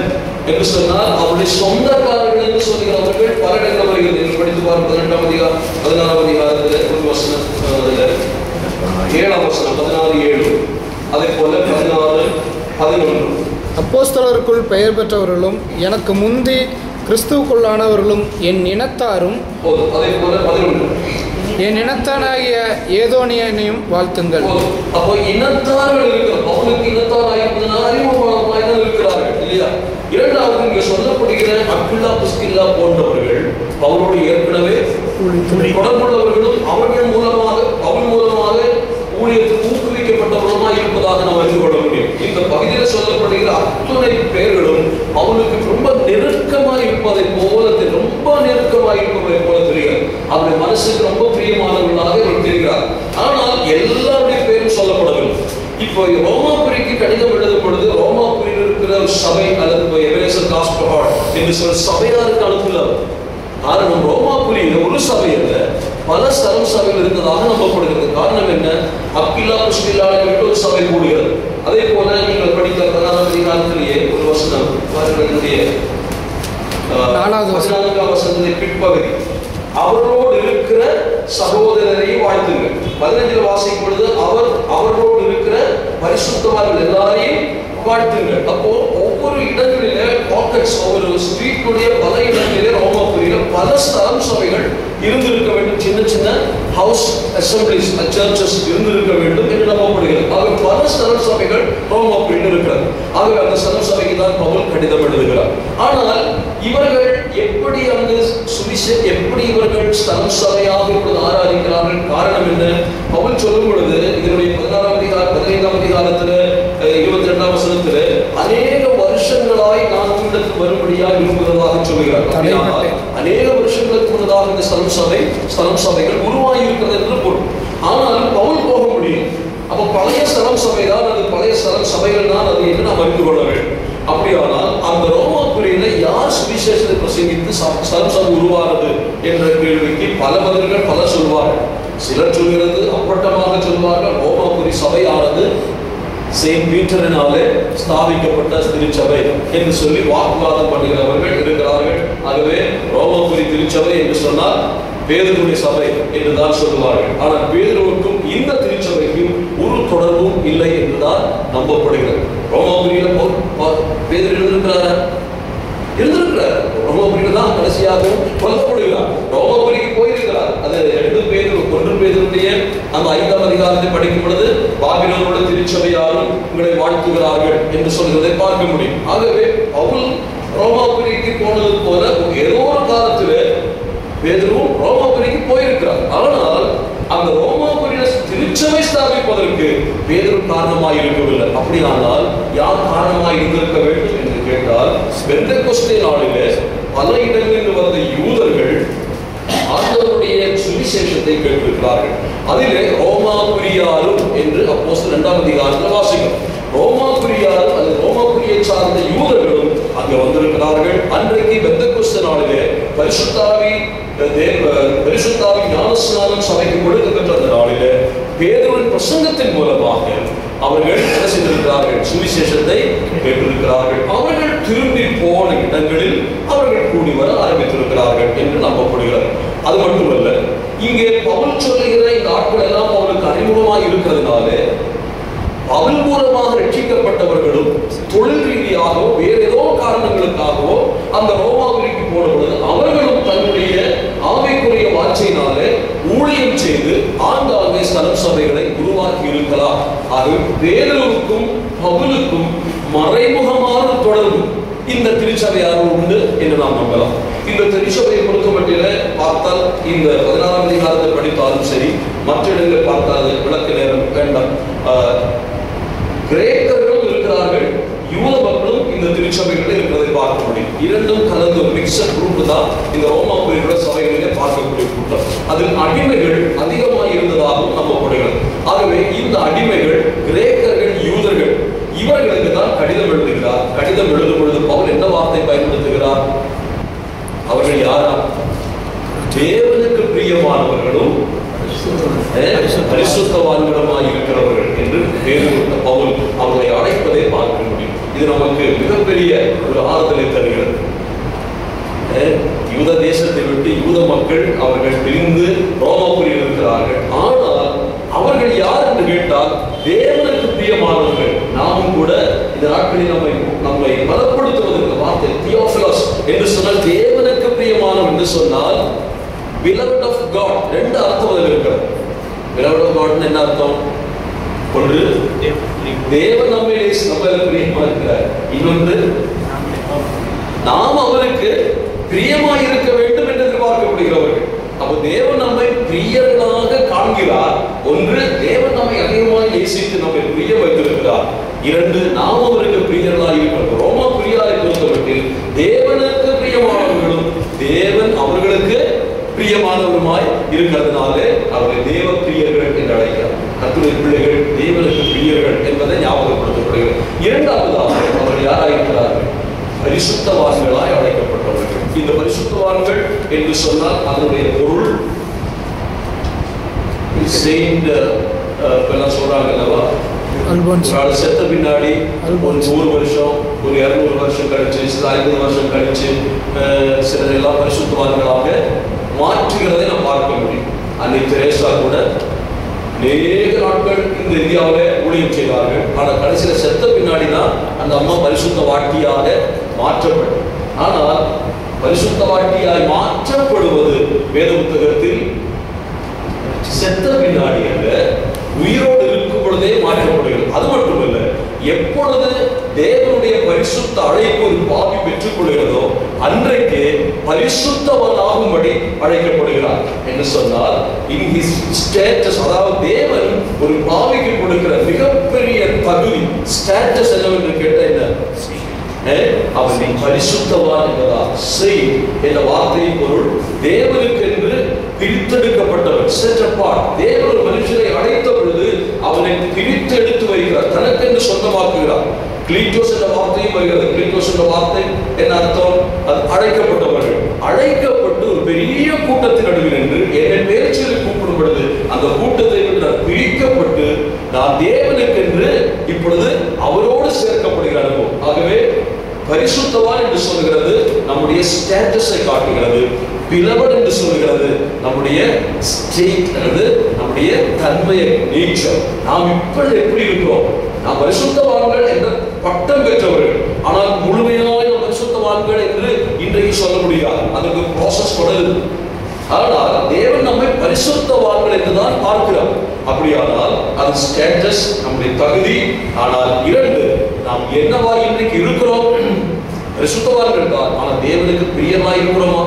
என்று சொன்னால் அவருடைய சொந்தக்காரர்கள் என்று சொல்லுகிறவர்கள் பல இடங்கள் வருகிறது. நீங்கள் படித்து பாருங்கள் 18ஆம் அதிகாரம் 16ஆம் அதிகாரத்தில் ஒரு வசனம், 7ஆம் வசனம் 16:7, அதே போல 16:11. அப்போஸ்தலருக்குள் பெயர் பெற்றவர்களும் எனக்கு முந்தி கிறிஸ்துவுக்குள்ளானவர்களும் என் இனத்தாரும், அதே போல 11, என் இனத்தானாகிய ஏதோனியனையும் வாழ்த்துங்கள். அப்போ இனத்தார்கள் இருக்கிறார், அவனுக்கு இனத்தாராயிருப்பதனால் அறிமுகமாய் தான் இருக்கிறார்கள் இல்லையா? இரண்டாவது இங்கே சொல்லப்படுகிற அக்கில்லா பிரிஸ்கில்லா போன்றவர்கள் அவரோடு ஏற்கனவே தொடர்புள்ளவர்களும் அவர்கள் மூலமாக அவள் மூலமாக ஊழியத்துக்கு ஊக்குவிக்கப்பட்டவர்களுமாய் இருப்பதாக நாம் அறிந்து கொள்ள முடியும். இந்த பகுதியில் சொல்லப்படுகிற அத்துணை பேர்களும் அவனுக்கு ரொம்ப நெருக்கமாய் இருப்பதை போல, ரொம்ப நெருக்கமாய் இருப்பதை போல தெரிகிறது. அவருடைய மனசுக்கு ரொம்ப பிரியமானவர்களாக இவர் தெரிகிறார். ஆனால் எல்லாருடைய பேரும் சொல்லப்படவில்லை. இப்போ ரோமாபுரிக்கு கடிதம் எழுதும் பொழுது ரோமாபுரியில் இருக்கிற சபை அல்லது எபேசர் காஸ்பல் ஹால் என்று சொல்ற சபையாருக்கு அனுப்பல. காரணம் ரோமாபுரியில ஒரு சபையில பல ஸ்தலம் சபைகள் இருந்ததாக நம்பப்படுகிறது. காரணம் என்ன? அக்கில்லா பிரிஸ்கில்லா விட்டு ஒரு சபை கூடுகிறது. அதே போல நீங்கள் படித்த 16ஆம் அதிகாரத்திலேயே ஒரு வசனம் பாருங்களுடைய 4வது வசனத்தின் பிற்பகுதி, அவரோடு இருக்கிற சகோதரரை வாழ்த்துங்கள். 15 வாசிக்கும் பொழுது அவரோடு இருக்கிற பரிசுத்தவான்கள் எல்லாரையும் வாழ்த்துங்கள். அப்போ ஒவ்வொரு இடங்களிலே பாக்கெட்ஸ், ஒவ்வொரு ஸ்ட்ரீட்டுடைய பல இடங்களிலே ரோமாபுரியில பல ஸ்தலம் சபைகள் இருந்திருக்க வேண்டும். சின்ன சின்ன ஹவுஸ் அசம்பிளிஸ் சர்ச்சஸ் இருந்திருக்க வேண்டும் என்று நம்பப்படுகிறது. ஆக பல ஸ்தலம் சபைகள் ரோமாபுரியில் இருக்கிறது. ஆகவே அந்த ஸ்தலம் சபைக்கு தான் பவுல் கடிதம் எழுதுகிறார். ஆனால் இவர்கள் எப்படி அங்கு எப்படி இவர்கள் ஸ்தலம் சபையாக இப்பொழுது ஆராதிக்கிறார்கள்? காரணம் என்ன? பவுல் சொல்லும் பொழுது இதனுடைய 16ஆம் அதிகாரம் 15ஆம் அதிகாரத்தில் 22ஆம் வசனத்தில் அநேக வருஷங்களாய் நான் உங்களிடத்தில் வரும்படியாக விரும்புகிறதாக சொல்கிறார். அநேக வருஷங்களுக்கு முன்னதாக இந்த ஸ்தலம் சபைகள் உருவாகி இருக்கிறது என்று பொருள். ஆனால் பவுல் போக முடியும். அப்ப பழைய ஸ்தலம் சபை தான் அது, பழைய ஸ்தலம் சபைகள் தான் அது என்று நாம் அறிந்து கொள்ள வேண்டும். அப்படியானால் அந்த ரோமாபுரியில யார் சுவிசேஷத்தை பிரசங்கித்து ஸ்தலம் சபை உருவானது என்ற கேள்விக்கு பல பதில்கள் பல சொல்வார்கள். சிலர் சொல்கிறது, அப்பட்டமாக சொல்வார்கள், ரோமாபுரி சபையானது செயின்ட் பீட்டரினாலே ஸ்தாபிக்கப்பட்ட திருச்சபை என்று சொல்லி வாக்குவாதம் பண்ணுகிறவர்கள் இருக்கிறார்கள். ஆகவே ரோமாபுரி திருச்சபை என்று சொன்னால் பேதுருவுடைய சபை என்றுதான் சொல்லுவார்கள். ஆனால் பேதுருவுக்கும் இந்த திருச்சபைக்கும் ஒரு தொடர்பும் இல்லை என்றுதான் நம்பப்படுகிறது. ரோமாபுரியில பேதுரு இருந்திருக்கிறார். ரோமாபுரியில தான் கடைசியாகவும் கொல்லப்படுகிறார். ரோமாபுரிக்கு போயிருக்கிறார். அது 2 பேதுருடைய அந்த 5ஆம் அதிகாரத்தை படிக்கும் பொழுது பாபிலோனோட திருச்சபையாரும் உங்களை வாழ்த்துகிறார்கள் என்று சொல்கிறதை பார்க்க முடியும். ஆகவே பவுல் ரோமாபுரிக்கு போனது போல ஏதோ ஒரு காலத்தில் பேதுருவும் ரோமாபுரிக்கு போயிருக்கிறார். ஆனால் அந்த ரோமாபுரியில திருச்சபை ஸ்தாபிப்பதற்கு பேதுரு காரணமாக இருக்கவில்லை. அப்படியானால் யார் காரணமாக இருந்திருக்க வேண்டும் என்று கேட்டால், பெந்தெகோஸ்தே நாளிலே பல இடங்களில் வந்த யூதர்கள் ஆண்டவருடைய சுவிசேஷத்தை கேட்டிருக்கிறார்கள். அதிலே ரோமாபுரியாரும் என்று அப்போஸ்தலர் 2ஆம் அதிகாரத்தில் வாசிக்கிறோம். ரோமாபுரியாரும் அல்லது ரோமாபுரியை சார்ந்த யூதர்களும் அங்கே வந்திருக்கிறார்கள். அன்றைக்கு பெந்தெகோஸ்தே நாளிலே பரிசுத்தாவி ஞானஸ்நானம் சபைக்கு கொடுக்கப்பட்ட அந்த நாளிலே பேதுருவின் பிரசங்கத்தின் மூலமாக அவர்கள் என்ன செய்திருக்கிறார்கள்? சுவிசேஷத்தை கேட்டிருக்கிறார்கள். அவர்கள் திரும்பி போன இடங்களில் அவர்கள் கூடி வர ஆரம்பித்திருக்கிறார்கள் என்று நம்பப்படுகிறது. அது மட்டுமல்ல, இங்கே பவுல் சொல்லுகிற இந்த ஆட்கள் எல்லாம் அவர்களுக்கு அறிமுகமாக இருக்கிறதுனாலே பவுல் மூலமாக ரட்சிக்கப்பட்டவர்களும் தொழில் ரீதியாகவோ வேறு ஏதோ காரணங்களுக்காகவோ அந்த ரோமாபுரிக்கு போன பொழுது அவர்களும் தன்னுடைய ஆவிக்குரிய வார்த்தையினாலே ஊழியம் செய்து ஆங்காங்கே ஸ்தலம் சபைகளை உருவாக்கி இருக்கலாம். ஆகவே பேதுருவுக்கும் பவுலுக்கும் மறைமுகமான தொடர்பு இந்த திருச்சபையார் உண்டு என்று நாம் நம்பலாம். இந்த திருச்சபையை பொறுத்தமட்டில பார்த்தால் இந்த 16ஆம் அதிகாரத்தை படித்தாலும் சரி, மற்ற இடங்களை பார்த்தால் விளக்க நேரம் வேண்டாம். கிரேக்கர்களும் இருக்கிறார்கள், இரண்டும் கலந்து ஒரு மிக்சர் குரூப் தான் இந்த ரோமாபுரியோட சபைகளிலே பார்க்கக்கூடிய கூட்டம். அதில் அடிமைகள் அதிகமாக இருந்ததாகவும் நம்பப்படுகிறது. ஆகவே இந்த அடிமைகள் கிரேக்கர்கள், யூதர்கள், இவர்களுக்கு தான் கடிதம் எழுதுகிறார். கடிதம் எழுதும் பொழுது பவுல் என்ன வார்த்தை பயன்படுத்துகிறார்? அவர்கள் யாரா? தேவனுக்கு பிரியமானவர்களும் பரிசுத்தவான்களுமாய் இருக்கிறவர்கள் என்று பேர் கொடுத்த பவுல் அவர்களை அழைப்பதை பார்க்க முடியும். இது நமக்கு மிகப்பெரிய ஒரு ஆறுதலை தருகிறது. யூத தேசத்தை விட்டு யூத மக்கள் அவர்கள் பிரிந்து ரோமாபுரியில் இருக்கிறார்கள். ஆனால் அவர்கள் யார் என்று கேட்டால் தேவனுக்கு பிரியமானவர்கள். நாமும் கூட இந்த நாட்களில் நம்மை பலப்படுத்துவதற்கு வார்த்தை தியோபிலஸ் என்று சொன்னால் தேவனுக்கு பிரியமானவர் என்று சொன்னால் beloved of God. ரெண்டு அர்த்தம் அதில் இருக்கிறது. beloved of God என்ன அர்த்தம்? ஒன்று தேவன் நம்மிலே பிரியமா இருக்கிறார். இன்னொன்று நாம் அவருக்கு பிரியமாய் இருக்க வேண்டும் என்று எதிர்பார்க்கப்படுகிறவர்கள். அப்போ தேவன் நம்மை பிரியர்களாக காண்கிறார். ஒன்று, தேவன் நம்மை அதிகமாக நேசித்து நம்மை பிரிய வைத்திருக்கிறார். இரண்டு, நாம் அவருக்கு பிரியர்களாக இருக்கிறோம். ரோமா பிரியாரை பொறுத்தவரையில் தேவனுக்கு பிரியமானவர்களும் தேவன் அவர்களுக்கு பிரியமானவருமாய் இருக்கிறதுனாலே அவர்கள் தேவ பிரியர்கள் என்று அழைக்கிறார். கர்த்தருடைய பிள்ளைகள் தேவனுக்கு பிரியர்கள் என்பதை ஞாபகப்படுத்தப்படுகிறது. இரண்டாவதாக அவர்கள் யாராயிருக்கிறார்கள்? பரிசுத்தவான்களாய் அழைக்கப்பட்டவர்கள். இந்த பரிசுத்தவான்கள் என்று சொன்னால் அதனுடைய பொருள் சொல்றாங்க. செத்த பின்னாடி ஒரு 100 வருஷம், ஒரு 200 வருஷம் கழிச்சு, சில 50 வருஷம் கழிச்சு சிலர் எல்லாம் பரிசுத்தவான்களாக மாற்றுகிறதை நாம் பார்க்க முடியும். அன்னை தெரேசா கூட அநேக நாட்கள் இந்த இந்தியாவில் ஊழியம் செய்தார்கள். ஆனால் கடைசியில் செத்த பின்னாடி தான் அந்த அம்மா பரிசுத்த வாட்டியாக மாற்றப்படும். ஆனால் பரிசுத்த வாட்டியாய் மாற்றப்படுவது வேத புத்தகத்தில் செத்த பின்னாடி அல்ல, உயிரோடு இருக்கும் பொழுதே மாற்றப்படுகிறது. அது மட்டுமல்ல, எப்பொழுது தேவனுடைய பரிசுத்த அழைப்பு ஒரு பாவி பெற்றுக் கொள்கிறதோ அன்றைக்கு பரிசுத்தவனாகும்படி அழைக்கப்படுகிறார் என்று சொன்னால் இன் ஹிஸ் ஸ்டேட்டஸ், அதாவது தேவன் ஒரு பாவிக்கு கொடுக்கிற மிகப்பெரிய தகுதி ஸ்டேட்டஸ் என்னவென்று கேட்ட என்ன? அவனை பரிசுத்தவான் என்பதா செய் என்ற வார்த்தையின் பொருள் தேவனுக்கு என்று பிரித்தெடுக்கப்பட்டவர், செட் அபார்ட். தேவன் ஒரு மனுஷனை அழைத்த பொழுது அவனை பிரித்து எடுத்து வைக்கிறார், தனக்கென்று சொந்தமாக்குகிறார். கிளீட்டோஸ் என்ற வார்த்தையும் வருகிறது. கிளீட்டோஸ் என்ற வார்த்தை என்ன அர்த்தம்? அது அழைக்கப்பட்டவர்கள். அழைக்கப்பட்டு ஒரு பெரிய கூட்டத்தின் நடுவில் என்று என்னை பேர் சொல்லி கூப்பிடும் பொழுது அந்த கூட்டத்தை விட்டு பிரிக்கப்பட்டு நான் தேவனுக்கென்று இப்பொழுது அவரோடு சேர்க்கப்படுகிறார். ஆகவே பரிசுத்தவான் என்று சொல்கிறது நம்முடைய ஸ்டேட்டஸை காட்டுகிறது. பிலவட் என்று சொல்கிறது நம்முடைய ஸ்டேட், நம்முடைய தன்மையை, நேச்சர். நாம் இப்பொழுது எப்படி இருக்கிறோம்? நாம் பரிசுத்தவான்கள் என்ற பட்டம் பெற்றவர்கள். ஆனால் முழுமையான பரிசுத்தவான்கள் என்று இன்றைக்கு சொல்ல முடியாது. அதற்கு ப்ராசஸ் தொடருது. ஆனால் தேவன் நம்மை பரிசுத்தவான்கள் என்றுதான் பார்க்கிறார். அப்படியானால் அது ஸ்டேட்டஸ், நம்முடைய தகுதி. ஆனால் இரண்டு, நாம் என்னவா இன்றைக்கு இருக்கிறோம்? பரிசுத்தவான்கள் தான். ஆனால் தேவனுக்கு பிரியமாய் இருக்கிறோமா?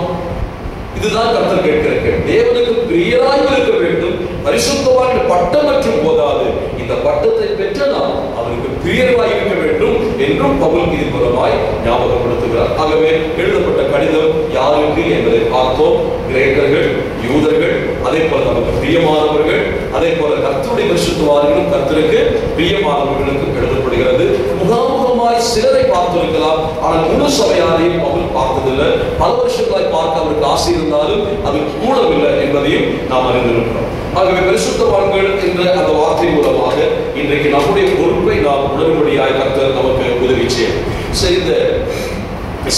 இதுதான் கர்த்தர் கேட்கிற. தேவனுக்கு பிரியராய் இருக்க வேண்டும். பரிசுத்தவான்கள் பட்டம் மற்றும் போதாது, இந்த பட்டத்தை பெற்ற நாம் அவருக்கு பிரியராய் இருக்க வேண்டும் என்றும் பவுல் இதன் மூலமாய் ஞாபகப்படுத்துகிறார். ஆகவே எழுதப்பட்ட கடிதம் யாருக்கு என்பதை பார்த்தோம். கிரேக்கர்கள், யூதர்கள், அதே போல நமக்கு பிரியமானவர்கள், அதே போல கர்த்தருடைய பரிசுத்தவான்களும் கர்த்தருக்கு பிரியமானவர்களுக்கும் எழுதப்படுகிறது. முகாமுகமாய் சிலரை பார்த்திருக்கலாம், ஆனால் முழு சபையாரையும் பவுல் பார்த்ததில்லை. பல வருஷங்களாய் பார்க்க அவருக்கு ஆசை இருந்தாலும் அது கூடவில்லை என்பதையும் நாம் அறிந்திருக்கிறோம். ஆகவே பரிசுத்தவான்கள் என்ற அந்த வார்த்தை மூலமாக இன்றைக்கு நம்முடைய பொறுப்பை நாம் உணரும்படியாய் கர்த்தர் நமக்கு உதவி செய்த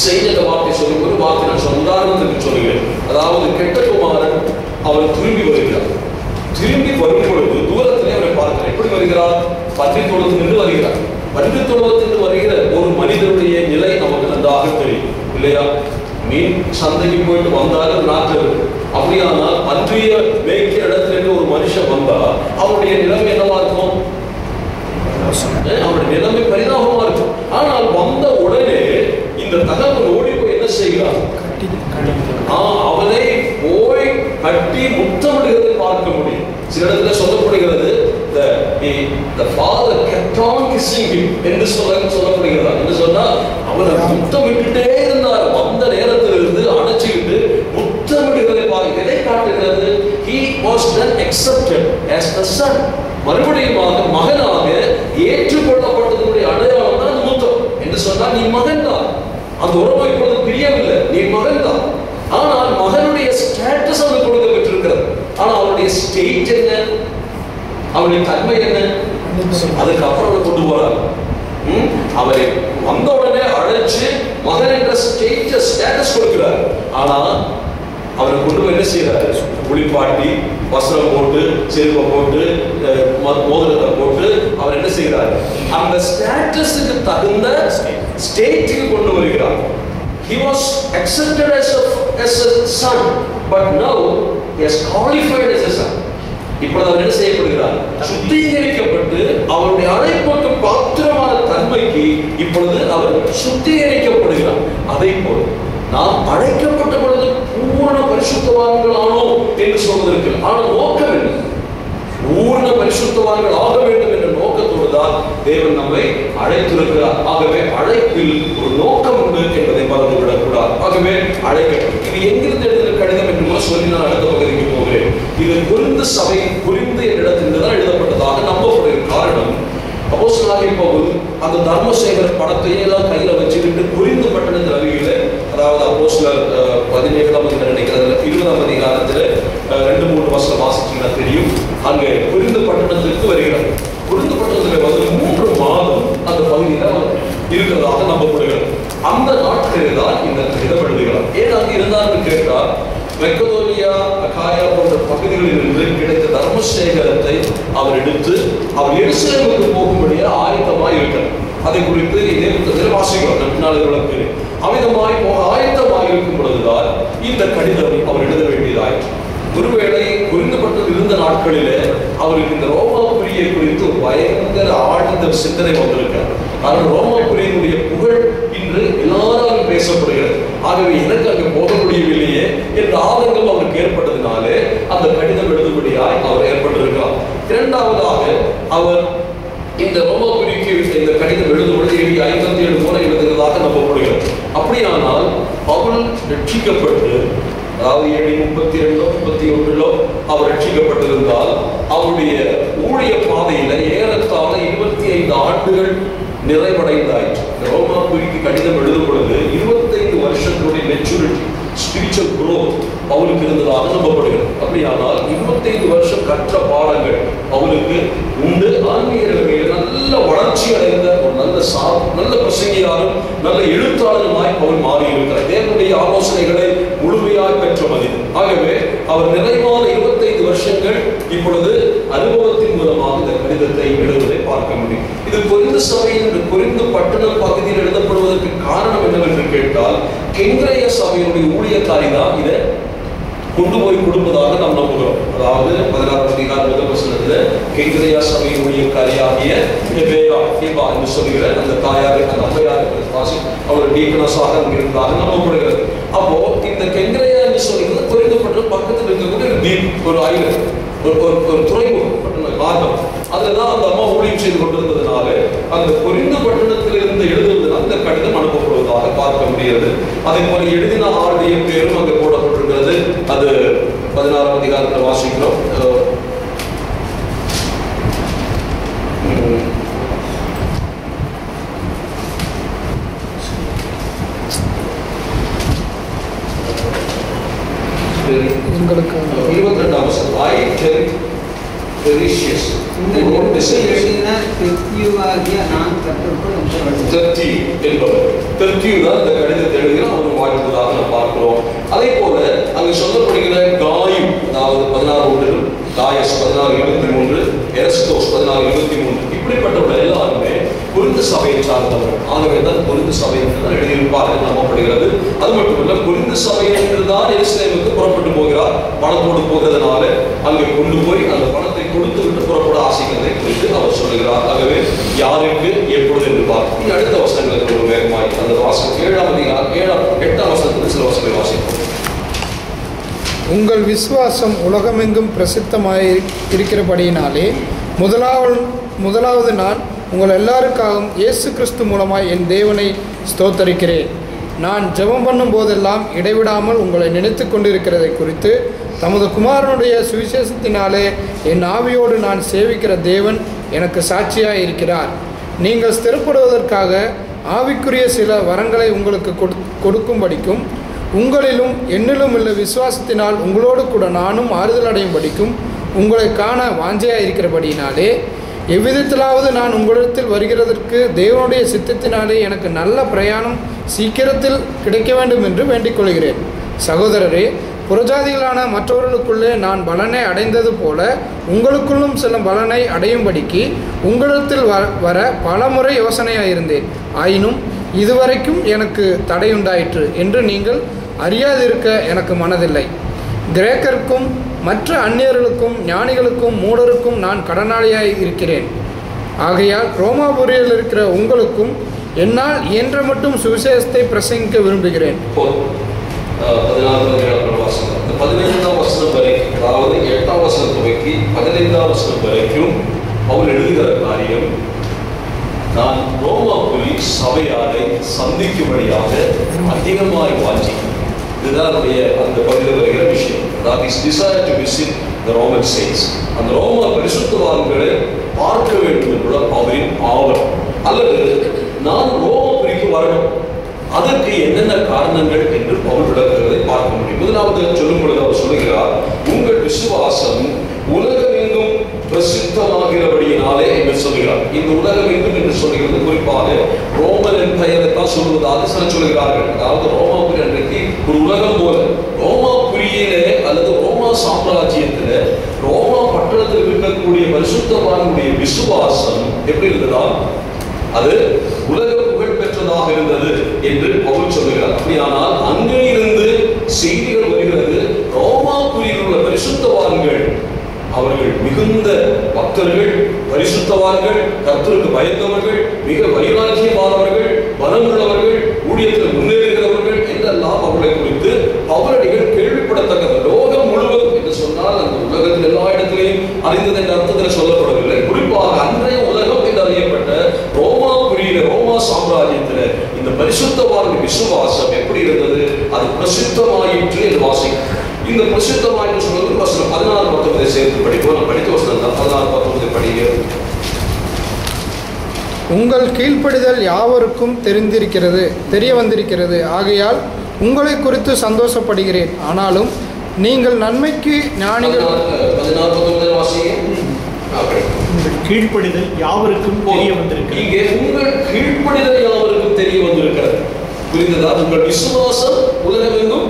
செய்த வார்த்தை சொல்லி ஒரு வார்த்தை நான் உதாரணத்துக்கு சொல்லுவேன். அதாவது கெட்ட குமாரன் அவன் திரும்பி வருகிறார். திரும்பி வரும் பொழுது தூரத்திலே அவரை பார்க்கிறார். எப்படி வருகிறார்? பன்றி தொழுவத்திலிருந்து வருகிறார். பன்றி தொழுவத்திலிருந்து வருகிற ஒரு மனிதனுடைய நிலை நமக்கு நன்றாக தெரியும் இல்லையா? மீன் சந்தைக்கு போயிட்டு வந்தாலும் நாட்டு அப்படியானால் பன்றிய மேய்க்கிற இடத்துல ஒரு மனுஷன் வந்தா அவருடைய நிலைமை என்னவா இருக்கும்? அவருடைய நிலைமை பரிதாபமா இருக்கும். ஆனால் வந்த உடனே இந்த தகவல் ஓடி போய் என்ன செய்கிறார்? அவனை போய் கட்டி முத்தமிடுகிறதை பார்க்க முடியும். சில இடத்துல சொல்லப்படுகிறது the father kept on kissing him என்று சொல்லப்படுகிறார். என்று சொன்னா அவனை முத்தமிட்டுட்டே இருந்தார். was then accepted as a son. மறுபடியுமாக மகனாக ஏற்றுக்கொள்ளப்பட்டதனுடைய அடையாளம் தான் முத்தம் என்று சொன்னால் நீ மகன் தான். அந்த உறவு இப்பொழுது பிரியவில்லை, நீ மகன் தான். ஆனால் மகனுடைய ஸ்டேட்டஸ் அவனுக்கு கொடுக்கப்பட்டிருக்கிறது. ஆனால் அவனுடைய ஸ்டேட் என்ன, அவனுடைய தன்மை என்ன, அதுக்கப்புறம் அவனை கொண்டு போறாங்க. அவரை வந்த உடனே அழைச்சு மகன் என்ற ஸ்டேட்டஸ் கொடுக்கிறார். ஆனா அவரை கொண்டு போய் என்ன செய்யறாரு, குளிப்பாட்டி வஸ்திரம் போட்டு செருப்பை போட்டு மோதிரத்தை போட்டு அவர் என்ன செய்யறாரு, அந்த ஸ்டேட்டஸுக்கு தகுந்த ஸ்டேட்டுக்கு கொண்டு வருகிறார். He was accepted as a son, but now he is qualified as a son. இப்பொழுது அவர் என்ன செய்யப்படுகிறார், சுத்திகரிக்கப்பட்டு அவருடைய அழைப்புக்கு பாத்திரமான தன்மைக்கு இப்பொழுது அவர் சுத்திகரிக்கப்படுகிறார். அதை போல நாம் அழைக்கப்பட்ட பொழுது பூரண பரிசுத்தவான்கள் ஆனோம் என்று சொல்வதற்கு ஆனால் நோக்கம் என்ன, பூரண பரிசுத்தவான்கள் ஆக வேண்டும் என்ற நோக்கத்தோடு தான் தேவன் நம்மை அழைத்திருக்கிறார். ஆகவே அழைப்பில் ஒரு நோக்கம் உண்டு என்பதை மறந்துவிடக் கூடாது. ஆகவே அழைக்கப்படும். இது எங்கிருந்து எழுதின கடிதம் என்று சொல்லி நான் அடுத்த பகுதிக்கு போகிறேன். இது கொரிந்து சபை, கொரிந்து என்ற இடத்திலிருந்து தான் எழுதப்பட்டதாக நம்பப்படுகிற காரணம், அப்போஸ்தலனாகிய பவுல் அந்த தர்மசேகர் படத்தையே எல்லாம் கையில வச்சுக்கிட்டு கொரிந்து பட்டணத்தின் அருகில, அதாவது அப்போஸ்தலர் 17ஆம் நினைக்கிறது 20ஆம் அதிகாரத்துல 2-3 வசனம் வாசிச்சீங்கன்னா தெரியும். அங்கே கொரிந்து பட்டணத்திற்கு வருகிறார். கொரிந்து பட்டணத்துல வந்து 3 மாதம் அந்த பகுதியில இருக்கிறதாக நம்பப்படுகிறது. அந்த நாட்களில் தான் இந்த கடிதம் எழுதுகிறார். ஏன் அங்கு இருந்தார்னு கேட்டால், மெக்கதோனியா, அகாயா போன்ற பகுதிகளில் இருந்து கிடைத்த தர்மசேகரத்தை அவர் எடுத்து அவர் எருசலேமுக்கு போகும்படியா ஆயத்தமாய் இருக்கிறார். அதை குறித்து இதே வாசிக்கிறோம். பின்னால் விளக்கு அமிதமாய் போக ஆயத்தமாய் இருக்கும் பொழுதுதான் இந்த கடிதம் அவர் எழுத வேண்டியதாயிற்று. ஒருவேளை குறிந்தப்பட்டது இருந்த நாட்களிலே அவருக்கு இந்த ரோமாபுரியை குறித்து ஒரு பயங்கர ஆழ்ந்த சிந்தனை வந்திருக்கார். ஆனால் ரோமாபுரியினுடைய புகழ் இன்று எல்லாராலும் பேசப்படுகிறது. ஆகவே எனக்கு அங்கு போக முடியவில்லையே என்ற ஆதங்கம் அவருக்கு ஏற்பட்டதினாலே அந்த கடிதம் எழுதும்படியாய் அவர் ஏற்பட்டிருக்கிறார். இரண்டாவதாக அவர் இந்த ரோமாபுரிக்கு இந்த கடிதம் எழுதும்பொழுது 57 முறை எழுதுகிறதாக நம்பப்படுகிறது. அப்படியானால் அவள் ரட்சிக்கப்பட்டு, அதாவது 32-31 அவர் ரட்சிக்கப்பட்டிருந்தால் அவருடைய ஊழிய பாதையில ஏறத்தாழ 25 ஆண்டுகள் நிறைவடைந்தாயிற்று. ரோமாபுரிக்கு கடிதம் எழுதும் பொழுது 25 வருஷங்களுடைய மெச்சூரிட்டி, ஸ்பிரிச்சுவல் குரோத் அவளுக்கு இருந்ததாக நம்பப்படுகிறது. அப்படியானால் 25 வருஷம் கற்ற பாடங்கள் அவளுக்கு உண்டு. ஆன்மீக நிலைமையில் நல்ல வளர்ச்சி அடைந்த ஒரு நல்ல பிரசங்கியாரும் நல்ல எழுத்தாளருமாய் அவள் மாறி இருக்கிறார். தேவனுடைய ஆலோசனைகளை முழுமையாக பெற்ற மனிதன். ஆகவே அவர் நிறைவான 25 வருஷங்கள் இப்பொழுது அனுபவத்தின் மூலமாக இந்த கடிதத்தை எழுதுவதை பார்க்க முடியும். இது கொரிந்து சபையின் கொரிந்து பட்டணம் பகுதியில் எழுதப்படுவதற்கு காரணம் என்னவென்று கேட்டால், கெங்கிரேய சபையினுடைய ஊழியக்காரி தான் இதை கொண்டு போய் கொடுப்பதாக நாம் நம்புகிறோம். அதாவது 16ஆம் அதிகாரம் 1 வசனத்துல கெங்கிரேய சபையின் ஊழியக்காரியாகிய ஹெபா என்று சொல்லுகிற அந்த தாயார், அந்த அம்மையார் அவர் டீக்கனஸாக இருந்தாக நம்பப்படுகிறது. அப்போ இந்த கெங்கிரேயா என்று சொல்லுகிறது கொரிந்து பட்டணம் பக்கத்தில் இருக்கக்கூடிய ஒரு தீப், ஒரு ஐலண்ட், ஒரு துறைமுகம் மார்க்கம். அதுலதான் அந்த அம்மா ஊழியம் செய்து கொண்டிருந்ததுனால அந்த கொரிந்து பட்டணத்தில் இருந்து எழுதுவதனால் அந்த கடிதம் அனுப்பப்படுவதாக பார்க்க முடியாது. அதே போல எழுதின ஆளுடைய பேரும் அங்கே போடப்பட்டிருக்கிறது. அது 16ஆம் அதிகாரத்தில் வாசிக்கிறோம். உங்களுக்கு 22ஆம் வசனம், I Tertius எழுதின தெர்த்தியுவாகிய நான் கர்த்தருக்குள் தெர்த்தி என்பவர், தெர்த்தியு தான் இந்த கடிதத்தை எழுதுகிற அவர் வாழ்ந்ததாக நாம் பார்க்கிறோம். அதே போல அங்கு சொல்லப்படுகிற காயு, அதாவது 16 காயஸ் 16:23, எரஸ்தோஸ் 16:23, இப்படிப்பட்டவர்கள் எல்லாருமே கொரிந்து சபையை சார்ந்தவர். ஆகவே தான் கொரிந்து சபை என்று எழுதியிருப்பார்கள் நம்பப்படுகிறது. அது மட்டுமல்ல, கொரிந்து சபை என்றுதான் எருசலேமுக்கு புறப்பட்டு போகிறார். பணத்தோடு போகிறதுனால அங்கே கொண்டு போய் அந்த பணத்தை கொடுத்து விட்டு புறப்பட ஆசைக்கிறதை குறித்து அவர் சொல்லுகிறார். ஆகவே யாருக்கு எப்பொழுது என்று பார்த்து அடுத்த வசனங்களுக்கு ஒரு வேகமாய் அந்த வாசகம் 7ஆம் அதிகாரம் 8ஆம் வசனத்துக்கு சில வசனங்களை வாசிப்போம். உங்கள் விசுவாசம் உலகமெங்கும் பிரசித்தமாய் இருக்கிறபடியினாலே முதலாவது நான் உங்கள் எல்லாருக்காகவும் இயேசு கிறிஸ்து மூலமாய் என் தேவனை ஸ்தோத்தரிக்கிறேன். நான் ஜெபம் பண்ணும் போதெல்லாம் இடைவிடாமல் உங்களை நினைத்து கொண்டிருக்கிறதை குறித்து தமது குமாரனுடைய சுவிசேஷத்தினாலே என் ஆவியோடு நான் சேவிக்கிற தேவன் எனக்கு சாட்சியாக இருக்கிறார். நீங்கள் ஸ்திரப்படுவதற்காக ஆவிக்குரிய சில வரங்களை உங்களுக்கு கொடுக்கும்படிக்கும் உங்களிலும் என்னிலும் உள்ள விசுவாசத்தினால் உங்களோடு கூட நானும் ஆறுதல் அடையும் படிக்கும் உங்களை காண வாஞ்சையாக இருக்கிறபடியினாலே எவ்விதத்திலாவது நான் உங்களிடத்தில் வருகிறதற்கு தேவனுடைய சித்தத்தினாலே எனக்கு நல்ல பிரயாணம் சீக்கிரத்தில் கிடைக்க வேண்டும் என்று வேண்டிக் கொள்கிறேன். சகோதரரே, புறஜாதிகளான மற்றவர்களுக்குள்ளே நான் பலனை அடைந்தது போல உங்களுக்குள்ளும் சில பலனை அடையும்படிக்கு உங்களிடத்தில் வர பலமுறை யோசனையாயிருந்தேன். ஆயினும் இதுவரைக்கும் எனக்கு தடையுண்டாயிற்று என்று நீங்கள் அறியாதிருக்க எனக்கு மனதில்லை. கிரேக்கருக்கும் மற்ற அந்நியர்களுக்கும் ஞானிகளுக்கும் மூடருக்கும் நான் கடனாளியாய் இருக்கிறேன். ஆகையால் ரோமாபுரியில் இருக்கிற உங்களுக்கும் என்னால் இயன்ற மட்டும் சுவிசேஷத்தை பிரசங்கிக்க விரும்புகிறேன். 15ஆம் வசனம் வரைக்கும், அதாவது 8ஆம் வசனம் துவக்கி 15ஆம் வசனம் வரைக்கும் அவர் எழுதுகிற காரியம், நான் ரோமாபுரி சபையாரை சந்திக்கும்படியாக அதிகமாய் வாஞ்சிக்கிறேன். இதுதான் அந்த பகுதியில் வருகிற விஷயம். That is desire to visit the Roman saints. அந்த ரோம பரிசுத்தவான்களை பார்க்க வேண்டும் என்பது அவரின் ஆவல். அல்லது நான் ரோமாபுரிக்கு வரணும், அதற்கு என்னென்ன காரணங்கள் என்று பவுல் விளக்குகிறதை பார்க்க முடியும். முதலாவது சொல்லும் பொழுது அவர் சொல்லுகிறார், உங்கள் விசுவாசம் உலகமெங்கும் பிரசித்தமாகிறபடியினாலே என்று சொல்கிறார். இந்த உலகமெங்கும் என்று சொல்கிறது குறிப்பாக ரோமன் எம்பையரை தான் சொல்வதாக சிலர் சொல்கிறார்கள். அதாவது ரோமாபுரி அன்றைக்கு ஒரு உலகம் போல, ரோமாபுரியிலே அல்லது ரோமா சாம்ராஜ்யத்திலே ரோமா பட்டணத்தில் இருக்கக்கூடிய பரிசுத்தவான்களுடைய விசுவாசம் எப்படி இருந்ததா, அது உலக புகழ் பெற்றதாக இருந்தது என்று பவுல் சொல்லுகிறார். அப்படியானால் அங்கே இருந்து செய்திகள் வருகிறது, ரோமாபுரியில் உள்ள பரிசுத்தவான்கள் அவர்கள் மிகுந்த பக்தர்கள், பரிசுத்தவான்கள், கர்த்தருக்கு பயந்தவர்கள், மிக வைராக்கியமானவர்கள், பலமுள்ளவர்கள், ஊழியத்தில் முன்னேறுகிறவர்கள் என்றெல்லாம் அவர்களை குறித்து பவுலடிகள் கேள்விப்படத்தக்கது. லோகம் முழுவதும் என்று சொன்னால் அந்த உலகத்தில் எல்லா இடத்திலையும் அறிந்தது என்ற அர்த்தத்தில் சொல்லப்படவில்லை. குறிப்பாக அன்றைய உலகம் என்று அறியப்பட்ட ரோமாபுரியில, ரோமா சாம்ராஜ்யத்தில் இந்த பரிசுத்தவான்கள் விசுவாசம் எப்படி இருந்தது, அது பிரசித்தமாயிற்று என்று வாசிக்கும். இந்த பிரசித்தமாயிற்று சொல்வது வசனம் 16-19 சேர்த்து படிப்போம். நான் படித்த வசனம் தான் 16-19 படிக்கிறது. உங்கள் கீழ்ப்படிதல் யாவருக்கும் தெரிய வந்திருக்கிறது. ஆகையால் உங்களை குறித்து சந்தோஷப்படுகிறேன். ஆனாலும் நீங்கள் நன்மைக்கு ஞானிகள். 16-19 வாசிங்க. கீழ்ப்படிதல் யாவருக்கும் தெரிய வந்திருக்கிறது. இங்கே உங்கள் கீழ்ப்படிதல் யாவருக்கும் தெரிய வந்திருக்கிறது. புரிந்ததா? உங்கள் விசுவாசம் உலகமெங்கும்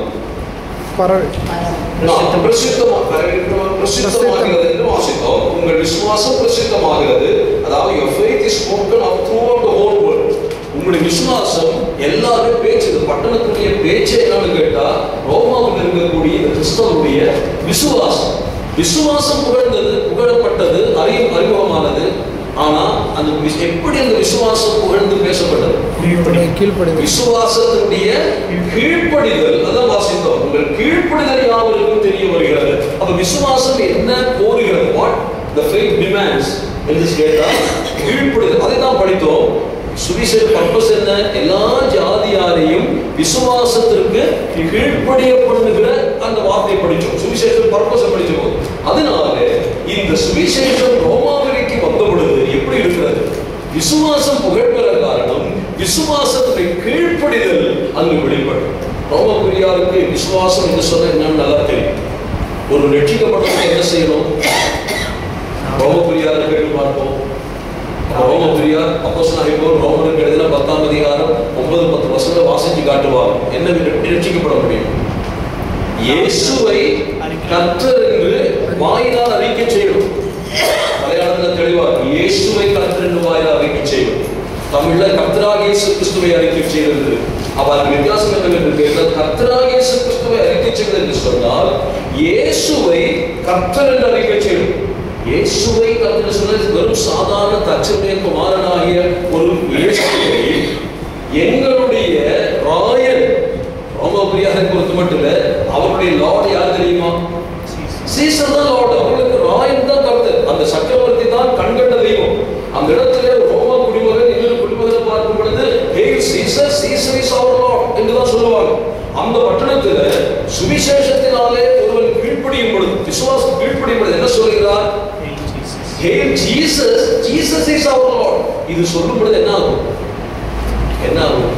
பிரசித்தமாகிறது என்று வாசித்தோம். உங்கள் விசுவாசம் பிரசித்தமாகிறது. அதாவது your faith is spoken of throughout the whole world. உங்களுடைய விசுவாசம் எல்லாருமே பேச்சு. பட்டணத்துடைய பேச்சே என்னன்னு கேட்டா ரோமாவில் இருக்கக்கூடிய இந்த கிறிஸ்தவருடைய விசுவாசம். விசுவாசம் புகழப்பட்டது, அறிமுகமானது. ஆனா அந்த எப்படி அந்த விசுவாசம் புகழ்ந்து பேசப்பட்டது? விசுவாசத்தினுடைய கீழ்ப்படிதல். அதான் வாசித்தோம். உங்கள் கீழ்ப்படிதல் யாவருக்கும் தெரிய வருகிறது. அப்ப விசுவாசம் என்ன கோருகிறது? வாட் the faith demands என்று கேட்டா கீழ்ப்படிதல். அதை தான் படித்தோம். சுவிசேஷ பர்பஸ் என்ன? எல்லா ஜாதியாரையும் விசுவாசத்திற்கு கீழ்ப்படிய பண்ணுகிற அந்த வார்த்தையை படிச்சோம். சுவிசேஷ பர்பஸ் படிச்சோம். அதனால இந்த சுவிசேஷம் ரோமாபுரிக்கு வந்த பொழுது எப்படி இருக்கிறது? விசுவாசம் புகழ்பெற காரணம் விசுவாசத்தை கீழ்ப்படிதல் அங்கு வெளிப்படும். ரோமாபுரியாருக்கு விசுவாசம் என்று சொன்ன என்னன்னு நல்லா தெரியும். ஒரு ரட்சிக்கப்பட்டவங்க என்ன செய்யணும்? ரோமாபுரியாரை கேட்டு பார்ப்போம். ரோமாபுரியார் அப்போஸ்தலனாகிய பவுல் ரோமருக்கு எழுதின 10ஆம் அதிகாரம் 9-10 வசனங்களை வாசிச்சு காட்டுவார். என்ன எப்படி ரட்சிக்கப்பட முடியும்? இயேசுவை கர்த்தர் என்று வாயினால் அறிக்கை செய்யணும். மலையாளத்தில் தெளிவா இயேசுவை கர்த்தர் என்று வாயினால் அறிக்கை செய்யணும். தமிழ்ல கர்த்தராகிய இயேசு கிறிஸ்துவை அறிக்கை செய்கிறது. அவர் வித்தியாசம் என்னவென்று கேட்டால் கர்த்தராகிய இயேசு கிறிஸ்துவை அறிக்கை செய்வது என்று சொன்னால் இயேசுவை கர்த்தர் என்று அறிக்கை செய்யணும். இயேசுவை கர்த்தர் சொன்னது வெறும் சாதாரண தச்சனுடைய குமாரனாகிய ஒரு இயேசுவை எங்களுடைய ராயல் ரோமாபுரியாரை பொறுத்த மட்டும் இல்ல, அவருடைய லார்ட் யார் தெரியுமா? சீசர் தான் லார்ட். அவர்களுக்கு ராயல் தான் கர்த்தர். அந்த சக்கரவர்த்தி தான் கண்கண்ட தெய்வம். அந்த இடத்துல ரோமா குடிமகன் இன்னொரு குடிமகனை பார்க்கும் பொழுது hail Caesar, Caesar is our lord என்று தான் Hail Jesus, Jesus is our Lord. இது சொல்லும் பொழுது என்ன ஆகும்? என்ன ஆகும்?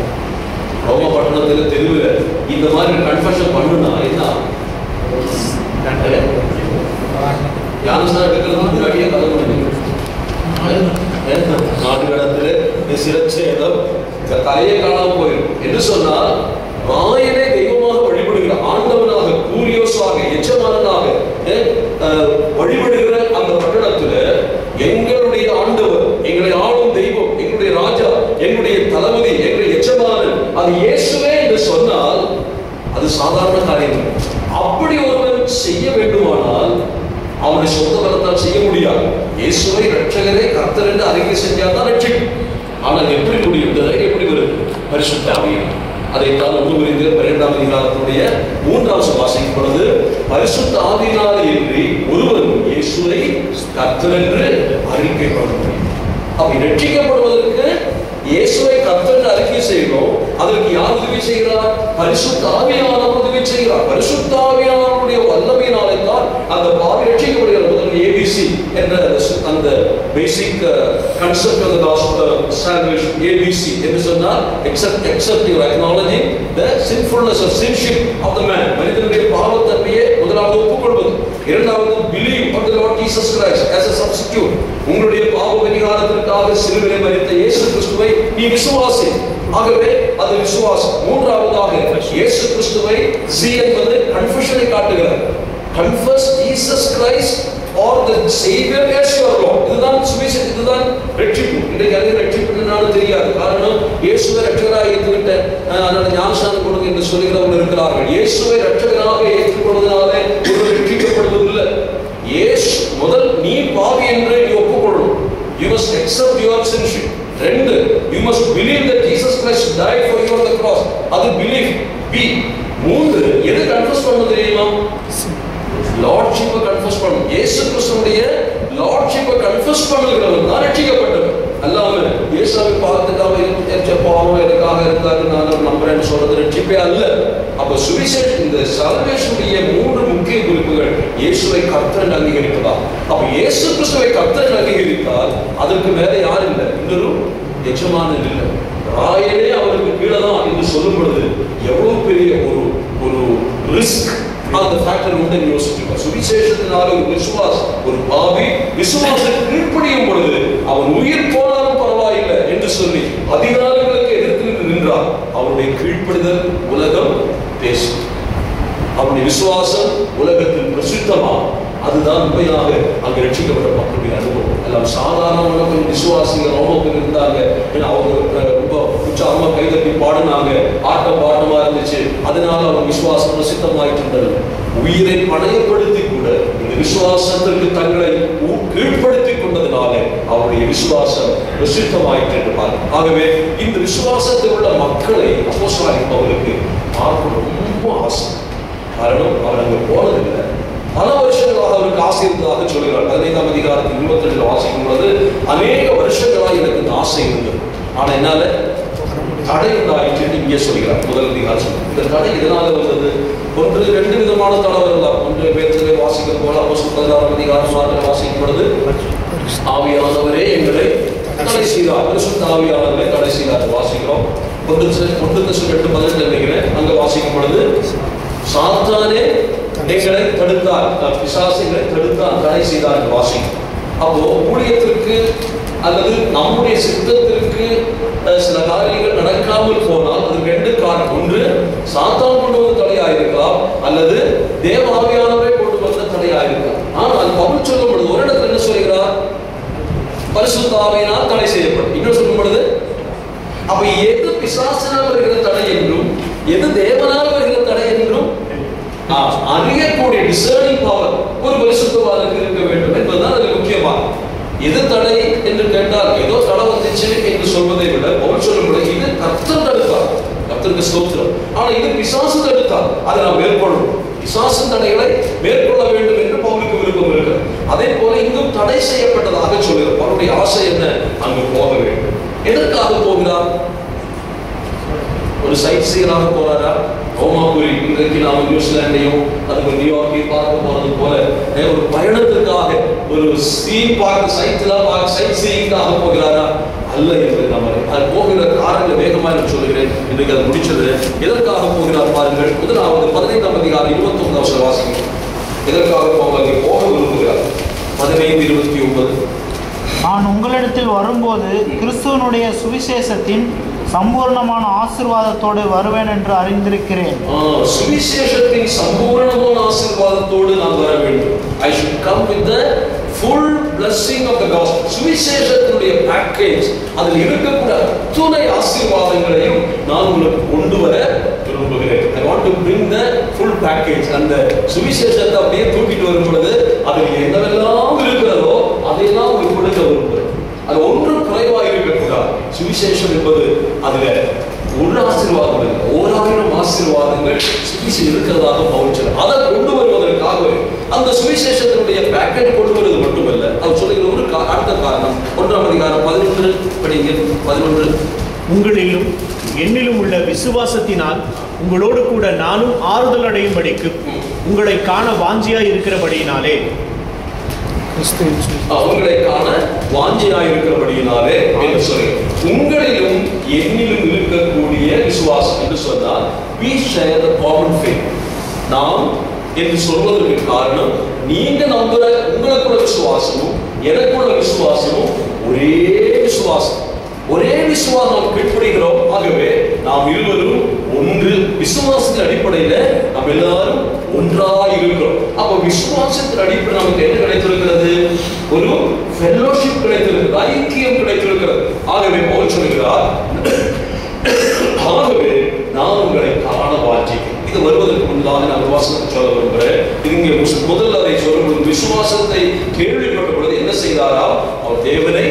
ரோம பட்டணத்தில் தெருவில் இந்த மாதிரி கன்ஃபெஷன் பண்ணுனா என்ன ஆகும்? ஞானஸ்நானம் எடுக்கிறது முன்னாடியே கதை பண்ணுவீங்க. நாட்டு கடத்துல சிறச்சேதம் தலையே காணாம போயிடும் என்று சொன்னால் ராயனை தெய்வமாக வழிபடுகிற ஆண்டவனாக கூரியோஸாக எஜமானனாக வழிபடுகிற அந்த பட்டணத்துல எங்களுடைய ஆண்டவர், எங்களை ஆளும் தெய்வம், எங்களுடைய ராஜா, எங்களுடைய தளபதி, எங்களுடைய எஜமானன் அது இயேசுவே என்று சொன்னால் அது சாதாரண காரியம். அப்படி ஒருவன் செய்ய வேண்டுமானால் அவனுடைய சொந்த பலத்தால் செய்ய முடியாது. இயேசுவை ரட்சகரை கர்த்தர் என்று அறிக்கை செஞ்சால் தான் ரட்சிக்கும். ஆனால் எப்படி முடியும்? எப்படி வருது? பரிசுத்த ஆவியானவர். அதைத்தான் 1 கொரிந்தியர் 12ஆம் அதிகாரத்துடைய 3ஆம் வாசிக்கும் பொழுது பரிசுத்த ஆவியினாலே இன்றி ஒருவன் இயேசுவை கர்த்தர் என்று அறிக்கை பண்ண முடியும். அப்படி ரட்சிக்கப்படுவதற்கு இயேசுவை கர்த்தர் என்று அறிக்கை செய்யணும். அதற்கு யார் உதவி செய்கிறார்? பரிசுத்த ஆவியானவர் உதவி செய்கிறார். பரிசுத்த ஆவியானவருடைய வல்லமையினாலே தான் அந்த பாவி ரட்சிக்கப்படுகிற முதல் ABC என்ற அந்த basic concept of the gospel salvation ABC என்று சொன்னால் except you acknowledging the sinfulness of sinship of the man. மனிதனுடைய பாவத்தன்மையை முதலாவது ஒப்புக்கொள்வது, இரண்டாவது believe on the Lord Jesus Christ as a substitute. உங்களுடைய பாவ பரிகாரத்திற்காக சிலுவையில் மரித்த இயேசு கிறிஸ்துவை நீ விசுவாசி. ஆகவே அது விசுவாசம். மூன்றாவதாக இயேசு கிறிஸ்துவை see என்பது கன்ஃபெஷனை காட்டுகிறது. Confess Jesus Christ or the Savior as your Lord. இதுதான் சுவிசேஷம், இதுதான் ரட்சிப்பு. இன்றைக்கு அது ரட்சிப்புனாலும் தெரியாது. காரணம் இயேசுவை ரட்சகராக ஏற்றுவிட்ட அதனால ஞானஸ்நானம் கொடுங்க என்று சொல்லுகிறவர்கள் இருக்கிறார்கள். இயேசுவை ரட்சகராக ஏற்றுக்கொள்வதனாலே ஒருவர் ரட்சிக்கப்படுவதில்லை. இயேசு முதல் நீ பாவி என்று நீ ஒப்புக்கொள்ளணும். You must accept your sinship. ரெண்டு, you must believe that Jesus Christ died for you on the cross. அது belief. B. மூன்று, எது கன்ஃபஸ் பண்ண தெரியுமா? லார்ட்ஷிப்பை கன்ஃபஸ் பண்ணணும். இயேசு கிறிஸ்துவுடைய லார்ட்ஷிப்பை கன்ஃபஸ் பண்ணுகிறவன் தான் ரட்சிக்கப்பட்டவன். அல்லாம இயேசுவை பார்த்துக்காம பாவம் எனக்காக இருக்காரு நான் நம்புறேன்னு சொல்றது ரட்சிப்பே அல்ல. அப்ப சுவிசேஷம் இந்த சால்வேஷனுடைய 3 முக்கிய குறிப்புகள் இயேசுவை கர்த்தர் அங்கீகரிப்பதா. அப்ப இயேசு கிறிஸ்துவை கர்த்தர் அங்கீகரித்தால் அதற்கு மேல யார் இல்லை, இன்னொரு எஜமானன் இல்லை. ராயனே அவருக்கு கீழே தான் என்று சொல்லும் பொழுது எவ்வளவு பெரிய ஒரு ரிஸ்க் அந்த ஃபேக்டர் உண்டு யோசிச்சுக்கோ. சுவிசேஷத்தினால ஒரு விசுவாசம், ஒரு பாவி விசுவாசம் கீழ்ப்படியும் பொழுது அவன் உயிர் போனாலும் பரவாயில்லை என்று சொல்லி அதிகாரிகளுக்கு எதிர்த்து நின்றார். அவருடைய கீழ்ப்படிதல் உலகம் பேசும். அவருடைய விசுவாசம் உலகத்தில் பிரசித்தமா. அதுதான் உண்மையாக அங்கு ரட்சிக்கப்பட்ட மக்களுடைய அனுபவம். எல்லாம் சாதாரணமான கொஞ்சம் விசுவாசிகள் ரோமத்தில் இருந்தாங்க. அவங்க ரொம்ப உற்சாகமா கைதட்டி பாடினாங்க, ஆட்டம் பாட்டமா இருந்துச்சு. அதனால அவங்க விசுவாசம் பிரசித்தமாயிட்டு இருந்தது. உயிரை பணையப்படுத்தி கூட இந்த விசுவாசத்திற்கு தங்களை கீழ்ப்படுத்தி கொண்டதுனால அவருடைய விசுவாசம் பிரசித்தமாயிட்டு என்று பார்க்க. ஆகவே இந்த விசுவாசத்தில் உள்ள மக்களை அப்போஸ்தலனாகிய பவுலுக்கு பார்க்க ரொம்ப ஆசை. காரணம் அவர் அங்கே போனதில்லை. பல வருஷங்களாக அவருக்கு ஆசை இருந்ததாக சொல்கிறார். 15ஆம் அதிகாரத்தில் 22 வாசிக்கும் பொழுது அநேக வருஷங்களாக எனக்கு இந்த ஆசை இருந்தது, ஆனா என்னால தடை உண்டாயிற்று இங்கே சொல்கிறார். முதல் அதிகாரம் இந்த தடை இதனால வந்தது. ஒன்று 2 விதமான தடை வரலாம். ஒன்று பேர்களை வாசிக்கிற போல அப்போஸ்தலர் 16ஆம் அதிகாரம் வாசிக்கும் பொழுது ஆவியானவரே எங்களை தடை செய்தார், பரிசுத்த ஆவியானவரை தடை செய்தார் வாசிக்கிறோம். 1 Thessalonians 2:18 நினைக்கிறேன். அங்க வாசிக்கும் பொழுது சாத்தானே எங்களை தடுத்தார், பிசாசுகளை தடுத்தார், தடை செய்தார் வாசிக்கும். அப்போ ஊழியத்திற்கு அல்லது நம்முடைய சித்தத்திற்கு சில காரியங்கள் நடக்காமல் போனால் அது 2 காரணம். ஒன்று சாத்தான் கொண்டு வந்த தடையாயிருக்கலாம், அல்லது தேவ ஆவியானவரை கொண்டு வந்த தடையாயிருக்கலாம். ஆனால் பவுல் சொல்லும் பொழுது ஒரு இடத்துல என்ன சொல்கிறார்? பரிசுத்த ஆவியினால் தடை செய்யப்படும். இன்னும் சொல்லும் பொழுது அப்ப எது பிசாசினால் வருகிற தடை என்றும் எது தேவனால் வருகிற தடை என்றும் அறியக்கூடிய டிசர்னிங் பவர் ஒரு பரிசுத்தவானுக்கு இருக்க வேண்டும் என்பதுதான் அது முக்கியமாகும். எது தடை என்று கேட்டால் ஏதோ தடை வந்துச்சு என்று சொல்வதை விட பவுல் சொல்லும் இது கர்த்தர் தடுத்தார், கர்த்தருக்கு ஸ்தோத்திரம். ஆனா இது பிசாசு தடுத்தார், அதை நாம் மேற்கொள்ளணும். பிசாசு தடைகளை மேற்கொள்ள வேண்டும் என்று பவுலுக்கு விருப்பம் இருக்கிறது. அதே போல இங்கும் தடை செய்யப்பட்டதாக சொல்கிறார். அவருடைய ஆசை என்ன? அங்கு போக வேண்டும். எதற்காக போகிறார்? ஒரு சைட் சீராக போறாரா? ரோமாபுரி இன்றைக்கு நாம் நியூசிலாண்டையும் அதுக்கு நியூயார்க்கையும் பார்க்க போறது போல ஒரு பயணத்திற்காக ஒரு ஒரு சைட் சீயிங்காக போகிறாரா? அல்ல என்று நம்ம அது போகிற காரணங்கள் வேகமாக நான் சொல்லுகிறேன். இன்றைக்கு அதை முடிச்சது. எதற்காக போகிறார் பாருங்கள். முதலாவது 15ஆம் அதிகாரம் 29 வாசிங்க. எதற்காக போக விரும்புகிறார்? 15:29. நான் உங்களிடத்தில் வரும்போது கிறிஸ்துவனுடைய சுவிசேஷத்தின் சம்பூர்ணமான ஆசீர்வாதத்தோடு வருவேன் என்று அறிந்திருக்கிறேன். சுவிசேஷத்தின் சம்பூர்ணமான ஆசீர்வாதத்தோடு நான் வர வேண்டும். I should come with the full blessing of the gospel. சுவிசேஷத்தினுடைய பேக்கேஜ், அதில் இருக்கக்கூடிய அத்தனை ஆசீர்வாதங்களையும் நான் உங்களுக்கு கொண்டு வர விரும்புகிறேன். I want to bring the full package. அந்த சுவிசேஷத்தை அப்படியே தூக்கிட்டு வரும் பொழுது அதில் என்னவெல்லாம் இருக்கிறதோ அதையெல்லாம் உங்களுக்கு கொடுக்க விரும்புகிறேன். அது ஒன்றும் குறைவாக இருக்கக்கூடாது. சுவிசேஷம் என்பது அதுல ஒரு ஆசீர்வாதம் இல்லை, 1000 ஆசீர்வாதங்கள் சுவிசேஷம் இருக்கிறதாக பவுல் அதை கொண்டு வருவதற்காக அந்த சுவிசேஷத்தினுடைய பேக்கெட் கொண்டு வருவது மட்டுமல்ல, அவர் சொல்லுகிற ஒரு அடுத்த காரணம். 1ஆம் அதிகாரம் 11 படிங்க. 11. உங்களிலும் என்னிலும் உள்ள விசுவாசத்தினால் உங்களோடு கூட நானும் ஆறுதல் அடையும்படிக்கு உங்களை காண வாஞ்சியாய் இருக்கிறபடியினாலே, அவங்களை காண வாஞ்சியாயிருக்கிறபடியினாலே என்று சொல்லி, உங்களிலும் என்னிலும் இருக்கக்கூடிய விசுவாசம் என்று சொன்னால் we share the common faith. நாம் என்று சொல்வதற்கு காரணம், நீங்க நம்புற உங்களுக்குள்ள விசுவாசமும் எனக்குள்ள விசுவாசமும் ஒரே விசுவாசம். ஒரே விசுவாசம் நாம் கீழ்ப்படுகிறோம். ஆகவே நாம் இருவரும் ஒன்று. விசுவாசத்தின் அடிப்படையில நாம் எல்லாரும் ஒன்றாய் இருக்கிறோம். அப்ப விசுவாசத்தின் அடிப்படையில் நமக்கு என்ன கிடைத்திருக்கிறது? ஒரு ஃபெல்லோஷிப் கிடைத்திருக்கிறது, ஐக்கியம் கிடைத்திருக்கிறது. ஆகவே பவுல் சொல்கிறார், ஆகவே நான் உங்களை காண வாஞ்சிக்கிறேன். இது வருவதற்கு முன்பாக நான் விசுவாசத்தை சொல்ல விரும்புகிறேன். இங்கே முதல்ல அதை சொல்லும் விசுவாசத்தை கேள்விப்பட்ட பொழுது என்ன செய்தாரா? அவர் தேவனை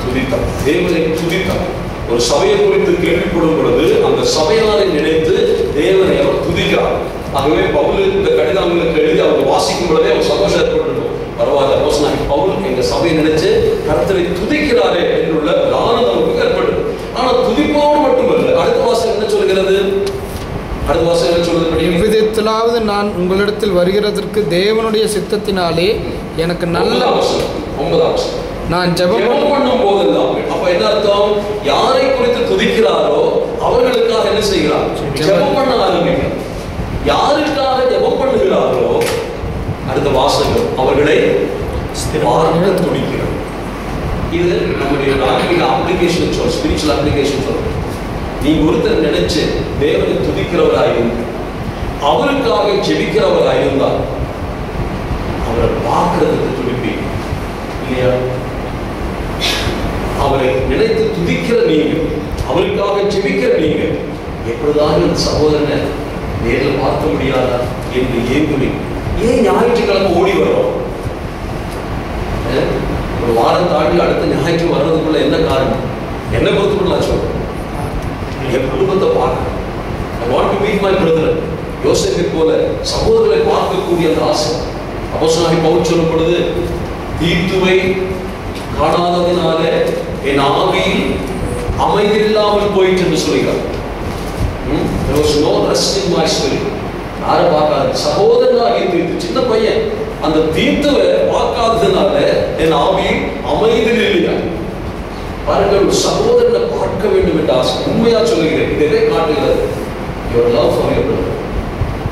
துதித்தார். ஒரு சபையை குறித்து கேள்விப்படும் பொழுது அந்த சபையாரை நினைத்து தேவனை அவர் துதிக்கிறார். ஆகவே பவுல் இந்த கடிதங்களுக்கு எழுதி அவர் வாசிக்கும் பொழுதே அவர் சந்தோஷம் ஏற்பட்டிருக்கும். பரவாயில்ல, அப்போஸ்தலனாகிய பவுல் எங்க சபையை நினைச்சு கர்த்தரை துதிக்கிறாரே என்றுள்ள ஆனந்தம் நமக்கு ஏற்படும். ஆனா துதிப்போடு மட்டுமல்ல, அடுத்த வாசகம் என்ன சொல்கிறது? அடுத்த வாசகம் என்ன சொல்றது? எவ்விதத்திலாவது நான் உங்களிடத்தில் வருகிறதற்கு தேவனுடைய சித்தத்தினாலே எனக்கு நல்ல 9 நான் ஜெபம் பண்ணும் போதெல்லாம். அப்ப என்ன அர்த்தம்? யாரை குறித்து துதிக்கிறாரோ அவர்களுக்காக என்ன செய்கிறார்? ஜெபம் பண்ண ஆரம்பிக்கிறார். யாருக்காக ஜெபம் பண்ணுகிறாரோ அடுத்த வாசகம் அவர்களை பார்க்க துடிக்கிறார். இது நம்முடைய ஆத்மீக அப்ளிகேஷன் சொல்ல, ஸ்பிரிச்சுவல் அப்ளிகேஷன் சொல்ல. நீங்க ஒருத்தர் நினைச்சு தேவனை துதிக்கிறவராயிருந்த, அவருக்காக ஜெபிக்கிறவராயிருந்தால் அவரை பார்க்கறதுக்கு துடிப்பீங்க இல்லையா? அவரை நினைத்து துதிக்கிற நீங்க, அவருக்காக ஜெபிக்கிற நீங்க, எப்பொழுதாவது அந்த சகோதரனை நேரில் பார்க்க முடியாதா என்று ஏங்குவீங்க. ஏன் ஞாயிற்றுக்கிழமை ஓடி வரோம்? ஒரு வாரம் தாண்டி அடுத்த ஞாயிற்று வர்றதுக்குள்ள என்ன காரணம்? என்ன பொறுத்துக்குள்ள சொல்றேன், என் குடும்பத்தை பார்க்க. I want to meet my brother. யோசேப்பை போல சகோதரரை பார்க்கக்கூடிய அந்த ஆசை. அப்போஸ்தலனாகிய பவுல் சொல்லும் பொழுது, தீத்துவை காணாததினாலே என் ஆவியில் அமைதி இல்லாமல் போயிட்டு என்று சொல்கிறார். There was no rest in my spirit. யாரை பார்க்காது? சகோதரனாகிய தீத்து, சின்ன பையன், அந்த தீத்துவை பார்க்காததுனால என் ஆவியில் அமைதி இல்லையா? பாருங்கள், ஒரு சகோதரனை பார்க்க வேண்டும் என்ற ஆசை. உண்மையா சொல்லுகிறேன், இது எதை காட்டுகிறது? Your love for your brother.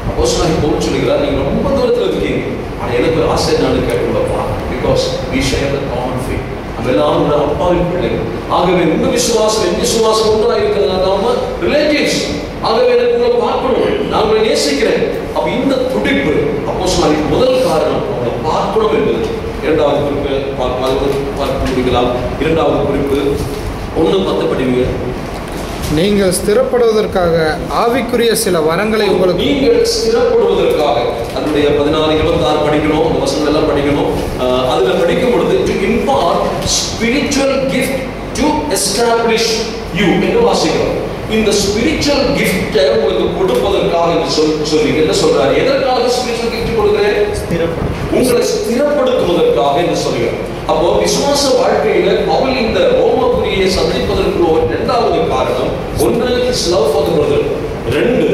அப்போஸ்தலனாகிய பவுல் சொல்கிறார், நீங்க ரொம்ப தூரத்தில் இருக்கீங்க, ஆனா எனக்கு ஒரு ஆசை நான் கேட்டுள்ளப்பா. Because we share the common faith. நம்ம எல்லாரும் ஒரு அப்பாவின் பிள்ளைகள். ஆகவே உங்க விசுவாசம் என் விசுவாசம் ஒன்றா இருக்கிறதா? நாம ரிலேட்டிவ்ஸ். ஆகவே எனக்கு உங்களை பார்க்கணும், நான் உங்களை நேசிக்கிறேன். அப்ப இந்த துடிப்பு அப்போஸ்தலனாகிய முதல் காரணம் அவங்களை பார்க்கணும் என்பது. இரண்டாவது குறிப்பு பார்க்க முடிக்கலாம். இரண்டாவது குறிப்பு 1:10 படிங்க. நீங்கள் ஸ்திரப்படுவதற்காக ஆவிக்குரிய சில வரங்களை உங்களுக்கு, நீங்கள் ஸ்திரப்படுவதற்காக, அதனுடைய 16-26 படிக்கணும், அந்த வசனங்கள் எல்லாம் படிக்கணும். அதுல படிக்கும் பொழுது to impart spiritual gift to establish you என்று வாசிக்கிறோம். இந்த ஸ்பிரிச்சுவல் கிஃப்ட்டை உங்களுக்கு கொடுப்பதற்காக சொல்லி என்ன சொல்றாரு? எதற்காக ஸ்பிரிச்சுவல் கிஃப்ட் கொடுக்கிறேன்? உங்களை ஸ்திரப்படுத்துவதற்காக என்று சொல்கிறார். அப்போ விசுவாச வாழ்க்கையில பவுல் இந்த ரோமபுரியை சந்திப்பதற்கு ஒரு இரண்டாவது காரணம், ஒன்று is love for the brother, 2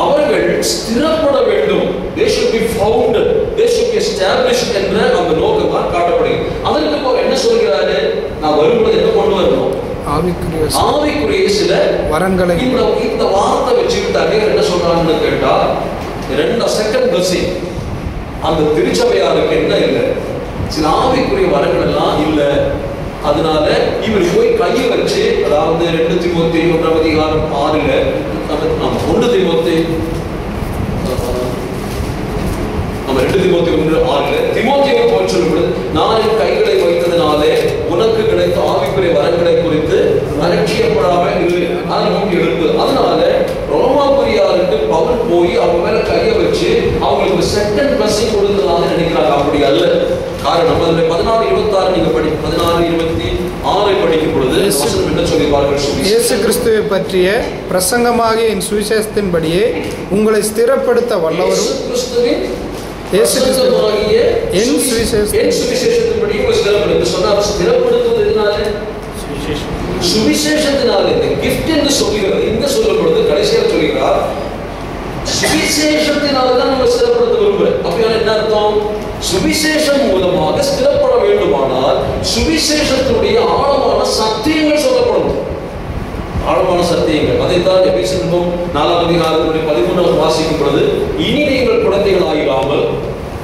அவர்கள் ஸ்திரப்பட வேண்டும் they should be founded, they should be established என்ற அந்த நோக்கம் தான் காட்டப்படுகிறது. அதற்கு அவர் என்ன சொல்கிறாரு? நான் வரும்போது என்ன கொண்டு வரணும்? ஆவிக்குரிய சில வரங்களை. இந்த வார்த்தை வச்சுக்கிட்டு அநேகர் என்ன சொல்றாங்கன்னு கேட்டா, செகண்ட் பிளஸிங் அந்த திருச்சபையாருக்கு என்ன இல்லை, சில ஆவிக்குரிய வரங்கள் எல்லாம் இல்லை. அதனால இவர் போய் கையை வச்சு, அதாவது 2 தீமோத்தேயு 1:6 1 தீமோத்தேயு 1:6 தீமோத்தேயுவை போய் சொல்லும்போது, நான் என் கைகளை வைத்ததினாலே உனக்கு கிடைத்த ஆவிக்குரிய வரங்களை குறித்து அலட்சியப்படாமல் இல்லை, அதை நோக்கி எடுப்பு. அதனால ரோமாபுரியாருக்கு பவுல் போய் அவங்க மேல கையை வச்சு அவங்களுக்கு செகண்ட் பிளஸிங் கொடுத்ததாக நினைக்கிறாங்க. அப்படி அல்ல. காரணம் 16:26 நீங்க 16:26 படிக்கும் பொழுது என்ன சொல்லியிருப்பார்கள்? இயேசு கிறிஸ்துவை பற்றிய பிரசங்கமாகிய என் சுவிசேஷத்தின்படியே உங்களை ஸ்திரப்படுத்த வல்லவரும், இயேசு கிறிஸ்துவாகிய என் சுவிசேஷத்தின்படி ஸ்திரப்படுத்துவதனால சுவிசேஷத்தினால இந்த கிஃப்ட் என்று சொல்லுகிறது. இங்க சொல்லப்படுது, கடைசியாக சொல்லுகிறார் சுவிசேஷத்தினால்தான் நம்ம ஸ்திரப்படுத்த விரும்புகிறேன். அப்படியான என்ன அர்த்தம்? சுவிசேஷம் மூலமாக ஸ்திரப்பட வேண்டுமானால் சுவிசேஷத்தினுடைய ஆழமான சத்தியங்கள் சொல்லப்படும். ஆழமான சத்தியங்கள் அதைத்தான் எபேசியர் 4:13 வாசிக்கும் பொழுது, இனி நீங்கள் குழந்தைகள் ஆகிடாமல்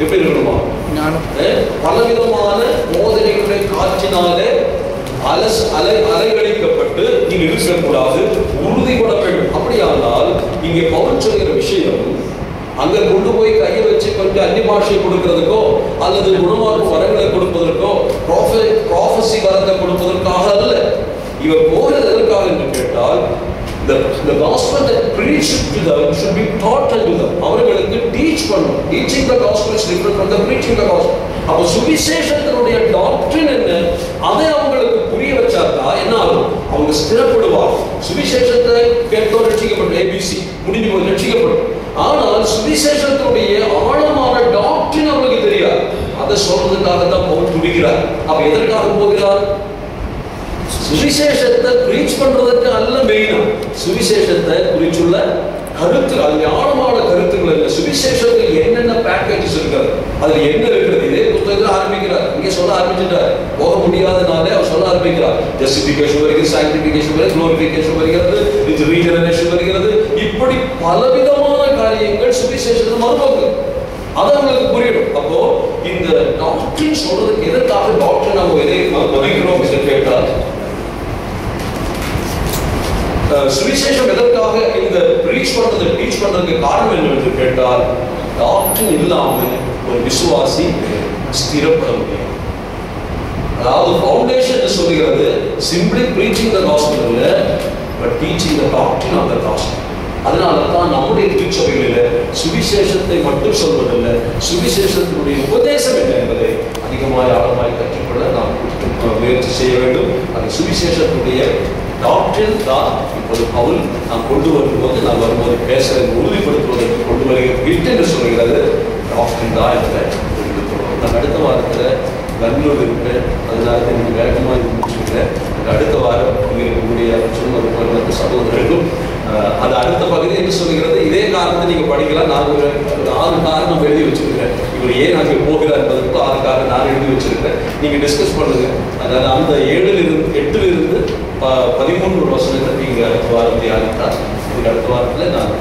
எப்படி இருக்கணுமா? பலவிதமான போதனைகளை காற்றினாலே அலைகழிக்கப்பட்டு நீங்க இருக்கக்கூடாது, உறுதிப்பட வேண்டும். அப்படியானால் இங்கே பவுல் சொல்கிற விஷயம் அங்க கொண்டு போய் கையை வச்சு கொஞ்சம் அந்நிய பாஷையை கொடுக்கிறதுக்கோ அல்லது குணமாக்கும் வரங்களை கொடுப்பதற்கோ ப்ராஃபஸி வரத்தை கொடுப்பதற்காக அல்ல. இவர் போகிறது எதற்காக என்று கேட்டால், the gospel that preached to them should be taught unto them. அவர்களுக்கு டீச் பண்ணணும். Teaching the gospel is different from the preaching the gospel. அப்போ சுவிசேஷத்தினுடைய டாக்ட்ரின் என்ன, அதை அவங்களுக்கு புரிய வச்சாக்கா என்ன ஆகும்? அவங்க ஸ்திரப்படுவாங்க. சுவிசேஷத்தை கேட்டோ ரட்சிக்கப்படும், ஏபிசி முடிஞ்சு போய் ரட்சிக்கப்படும். ஆனால் சுவிசேஷத்தினுடைய ஆழமான டாக்ட்ரின் அவங்களுக்கு தெரியாது. அதை சொல்றதுக்காக தான் பவுல் துடிக்கிறார். அப்ப எதற்காக போகிறார்? சுவிசேஷத்தை பிரீச் பண்றதுக்கு அல்ல மெயினா, சுவிசேஷத்தை குறிச்சுள்ள கருத்து, அது ஆழமான கருத்துக்கள் இல்லை. சுவிசேஷத்தில் என்னென்ன பேக்கேஜஸ் இருக்கிறது, அதுல என்ன இருக்கிறது, இதே புத்தகத்தில் ஆரம்பிக்கிறார். இங்கே சொல்ல ஆரம்பிச்சுட்டார், போக முடியாதனாலே அவர் சொல்ல ஆரம்பிக்கிறார். ஜஸ்டிபிகேஷன் வருகிறது, சாங்டிபிகேஷன் வருகிறது, குளோரிபிகேஷன் வருகிறது, ரீஜெனரேஷன் வருகிறது. இப்படி பலவிதமான காரியங்கள் சுவிசேஷத்தை மறுபோக்கு. அது அவங்களுக்கு புரியணும். அப்போ இந்த டாக்டரின் சொல்றதுக்கு எதற்காக டாக்டர் நம்ம எதை மதிக்கிறோம் என்று கேட்டால், சுவிசேஷம் எதற்காக இந்த பிரீச் பண்றது டீச் பண்றதுக்கு காரணம் என்னவென்று கேட்டால், டாக்டர் இல்லாமல் ஒரு விசுவாசி ஸ்திரப்பட முடியும். அதாவது ஃபவுண்டேஷன் சொல்லுகிறது சிம்பிளி பிரீச்சிங் த காஸ்பல் இல்ல, but teaching the doctrine of the gospel. அதனால தான் நம்முடைய திருச்சபைகளில் சுவிசேஷத்தை மட்டும் சொல்வதில்லை, சுவிசேஷத்தினுடைய உபதேசம் என்ன என்பதை அதிகமாக ஆழமாய் கற்றுக்கொள்ள நாம் முயற்சி செய்ய வேண்டும். அந்த சுவிசேஷத்துடைய டாக்டரின் தான் இப்போது பவுல் நாம் கொண்டு வரும்போது, நாம் வரும்போது பேசுவதை உறுதிப்படுத்துவதற்கு கொண்டு வருகிற கிஃப்ட் என்று சொல்கிறது டாக்டரின் தான் என்பதை புரிந்து கொள்வோம். நான் அடுத்த வாரத்தில் பெங்களூர் இருப்பேன், அதனால நீங்கள் வேகமாக இது முடிச்சுக்கிறேன். அடுத்த வாரம் உங்களுக்கு உங்களுடைய சொன்ன சகோதரர்களும் அது அடுத்த பகுதி என்று சொல்லுகிறது. இதே காரணத்தை நீங்கள் படிக்கலாம். நான் ஒரு 6 காரணம் எழுதி வச்சிருக்கிறேன். இவர் ஏன் அங்கே போகிறார் என்பதற்கு 6 காரணம் நான் எழுதி வச்சிருக்கேன். நீங்கள் டிஸ்கஸ் பண்ணுங்க. அதாவது அந்த 8லிருந்து 13 வசனத்தை நீங்கள் அடுத்த வாரம் தியானித்தால் இதுக்கு அடுத்த வாரத்தில் நான்